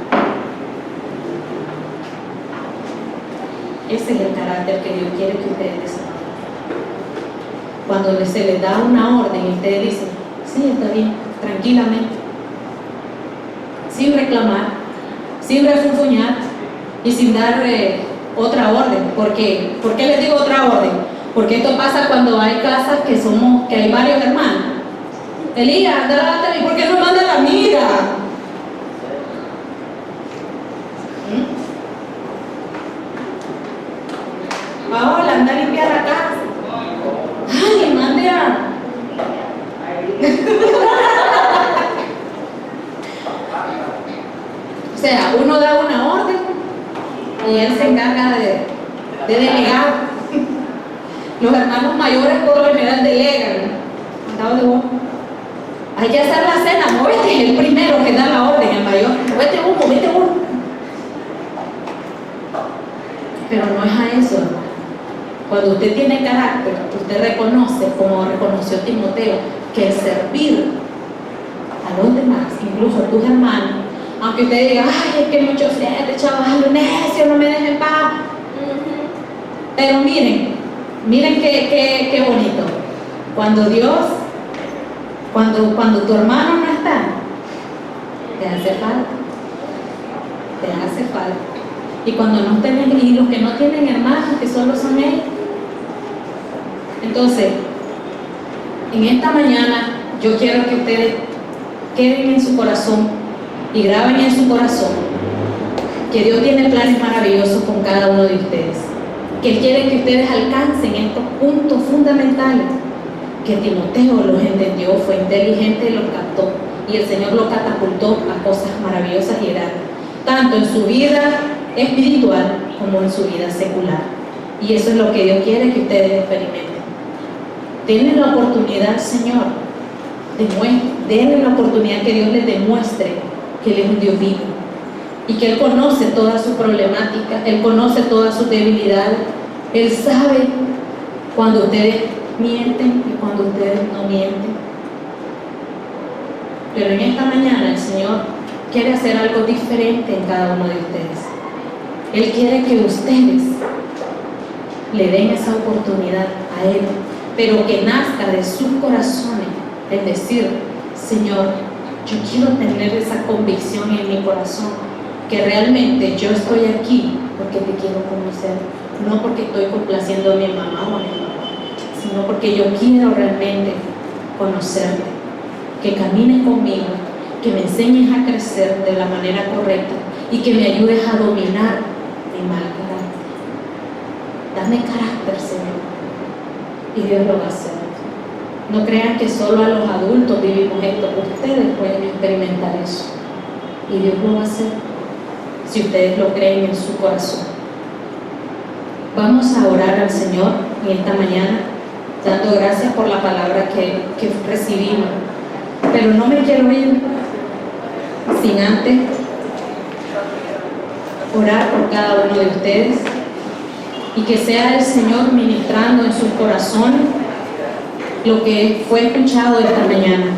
Ese es el carácter que Dios quiere que ustedes desarrollen. Cuando se les da una orden y ustedes dicen: sí, está bien, tranquilamente, sin reclamar, sin refunfuñar y sin dar otra orden. ¿Por qué les digo otra orden? Porque esto pasa cuando hay casas que hay varios hermanos. Elías, anda, lávate, ¿por qué no manda la amiga? Paola, anda a limpiar la casa. Ay, mande a... O sea, uno da una orden y él se encarga de delegar. Los hermanos mayores por lo general delegan. Hay que hacer la cena, muévete, es el primero que da la orden, el mayor. Muévete uno. Pero no es a eso, hermano. Cuando usted tiene carácter, usted reconoce, como reconoció Timoteo, que el servir a los demás, incluso a tus hermanos, aunque usted diga: ay, es que mucho fíjate, chaval, necio, no me dejen paz. Pero miren qué bonito. Cuando Dios, cuando tu hermano no está, te hace falta. Y cuando no tienen, y los que no tienen hermanos, que solo son ellos. Entonces, en esta mañana yo quiero que ustedes queden en su corazón y graben en su corazón que Dios tiene planes maravillosos con cada uno de ustedes, que Él quiere que ustedes alcancen estos puntos fundamentales, que Timoteo los entendió, fue inteligente y los captó, y el Señor lo catapultó a cosas maravillosas y grandes, tanto en su vida espiritual como en su vida secular. Y eso es lo que Dios quiere que ustedes experimenten. Denle la oportunidad, Señor, denle la oportunidad que Dios les demuestre que Él es un Dios vivo y que Él conoce toda su problemática, Él conoce todas sus debilidades, Él sabe cuando ustedes mienten y cuando ustedes no mienten. Pero en esta mañana el Señor quiere hacer algo diferente en cada uno de ustedes. Él quiere que ustedes le den esa oportunidad a Él, pero que nazca de sus corazones, es decir: Señor, yo quiero tener esa convicción en mi corazón, que realmente yo estoy aquí porque te quiero conocer, no porque estoy complaciendo a mi mamá o a mi papá, sino porque yo quiero realmente conocerte, que camines conmigo, que me enseñes a crecer de la manera correcta y que me ayudes a dominar mi mal Dame carácter, Señor. Y Dios lo va a hacer. No crean que solo a los adultos vivimos esto. Ustedes pueden experimentar eso. Y Dios lo va a hacer si ustedes lo creen en su corazón. Vamos a orar al Señor en esta mañana, dando gracias por la palabra que recibimos. Pero no me quiero ir sin antes orar por cada uno de ustedes y que sea el Señor ministrando en su corazón lo que fue escuchado esta mañana.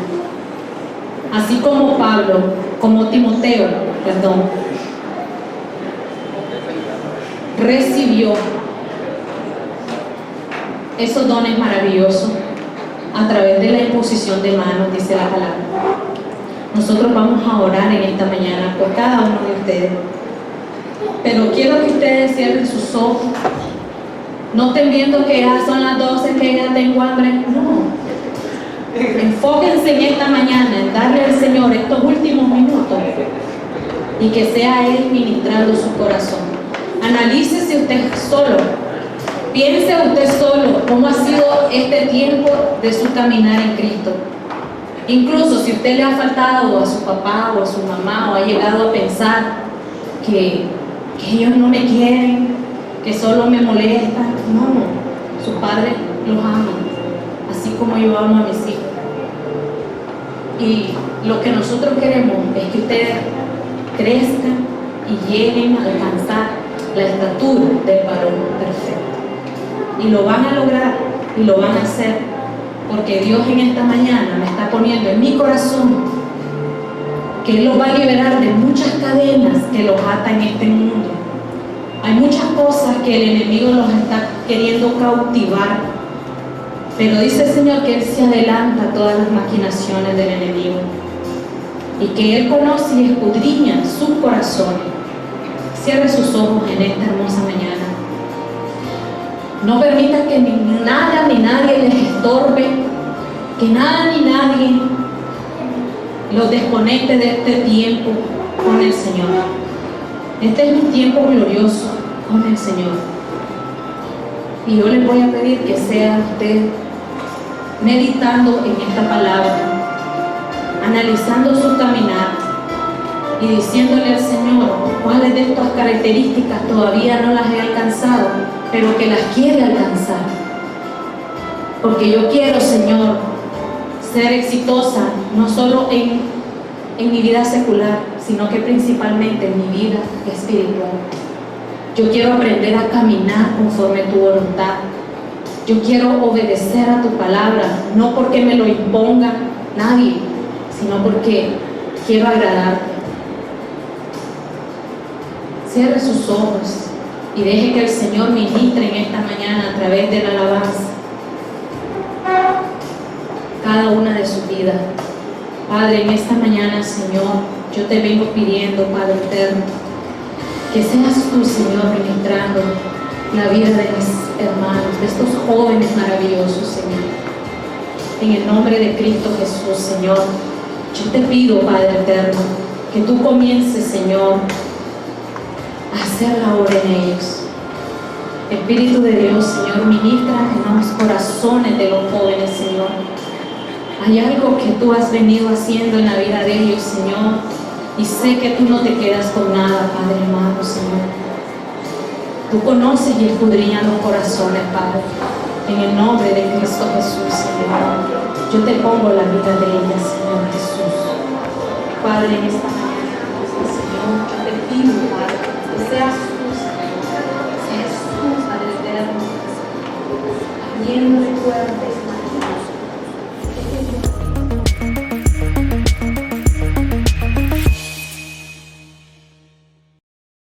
Así como Timoteo, recibió esos dones maravillosos a través de la imposición de manos, dice la palabra. Nosotros vamos a orar en esta mañana por cada uno de ustedes. Pero quiero que ustedes cierren sus ojos. No estén viendo que ya son las 12, que ya tengo hambre. No. Enfóquense en esta mañana, en darle al Señor estos últimos minutos y que sea Él ministrando su corazón. Analícese usted solo. Piense usted solo cómo ha sido este tiempo de su caminar en Cristo. Incluso si usted le ha faltado a su papá o a su mamá o ha llegado a pensar que ellos no me quieren, que solo me molestan. No, su padre los ama, así como yo amo a mis hijos. Y lo que nosotros queremos es que ustedes crezcan y lleguen a alcanzar la estatura del varón perfecto. Y lo van a lograr y lo van a hacer, porque Dios en esta mañana me está poniendo en mi corazón que Él los va a liberar de muchas cadenas que los atan en este mundo. Hay muchas cosas que el enemigo los está queriendo cautivar, pero dice el Señor que Él se adelanta a todas las maquinaciones del enemigo y que Él conoce y escudriña sus corazones. Cierre sus ojos en esta hermosa mañana. No permita que nada ni nadie les estorbe, que nada ni nadie los desconecte de este tiempo con el Señor. Este es un tiempo glorioso con el Señor. Y yo les voy a pedir que sea usted meditando en esta palabra, analizando su caminar y diciéndole al Señor cuáles de estas características todavía no las he alcanzado, pero que las quiere alcanzar. Porque yo quiero, Señor, ser exitosa, no solo en mi vida secular, sino que principalmente en mi vida espiritual. Yo quiero aprender a caminar conforme tu voluntad. Yo quiero obedecer a tu palabra, no porque me lo imponga nadie, sino porque quiero agradarte. Cierre sus ojos y deje que el Señor ministre en esta mañana a través de la alabanza cada una de sus vidas. Padre, en esta mañana, Señor, yo te vengo pidiendo, Padre eterno, que seas tú, Señor, ministrando la vida de mis hermanos, de estos jóvenes maravillosos, Señor. En el nombre de Cristo Jesús, Señor, yo te pido, Padre eterno, que tú comiences, Señor, a hacer la obra en ellos. Espíritu de Dios, Señor, ministra en los corazones de los jóvenes, Señor. Hay algo que tú has venido haciendo en la vida de ellos, Señor, y sé que tú no te quedas con nada, Padre amado, Señor. Tú conoces y escudriñas los corazones, Padre. En el nombre de Cristo Jesús, Señor, yo te pongo la vida de ellas, Señor Jesús. Padre, en esta mañana, Señor, yo te pido, Padre, que seas tú, Señor, seas tú, Padre eterno, abriendo de puertas,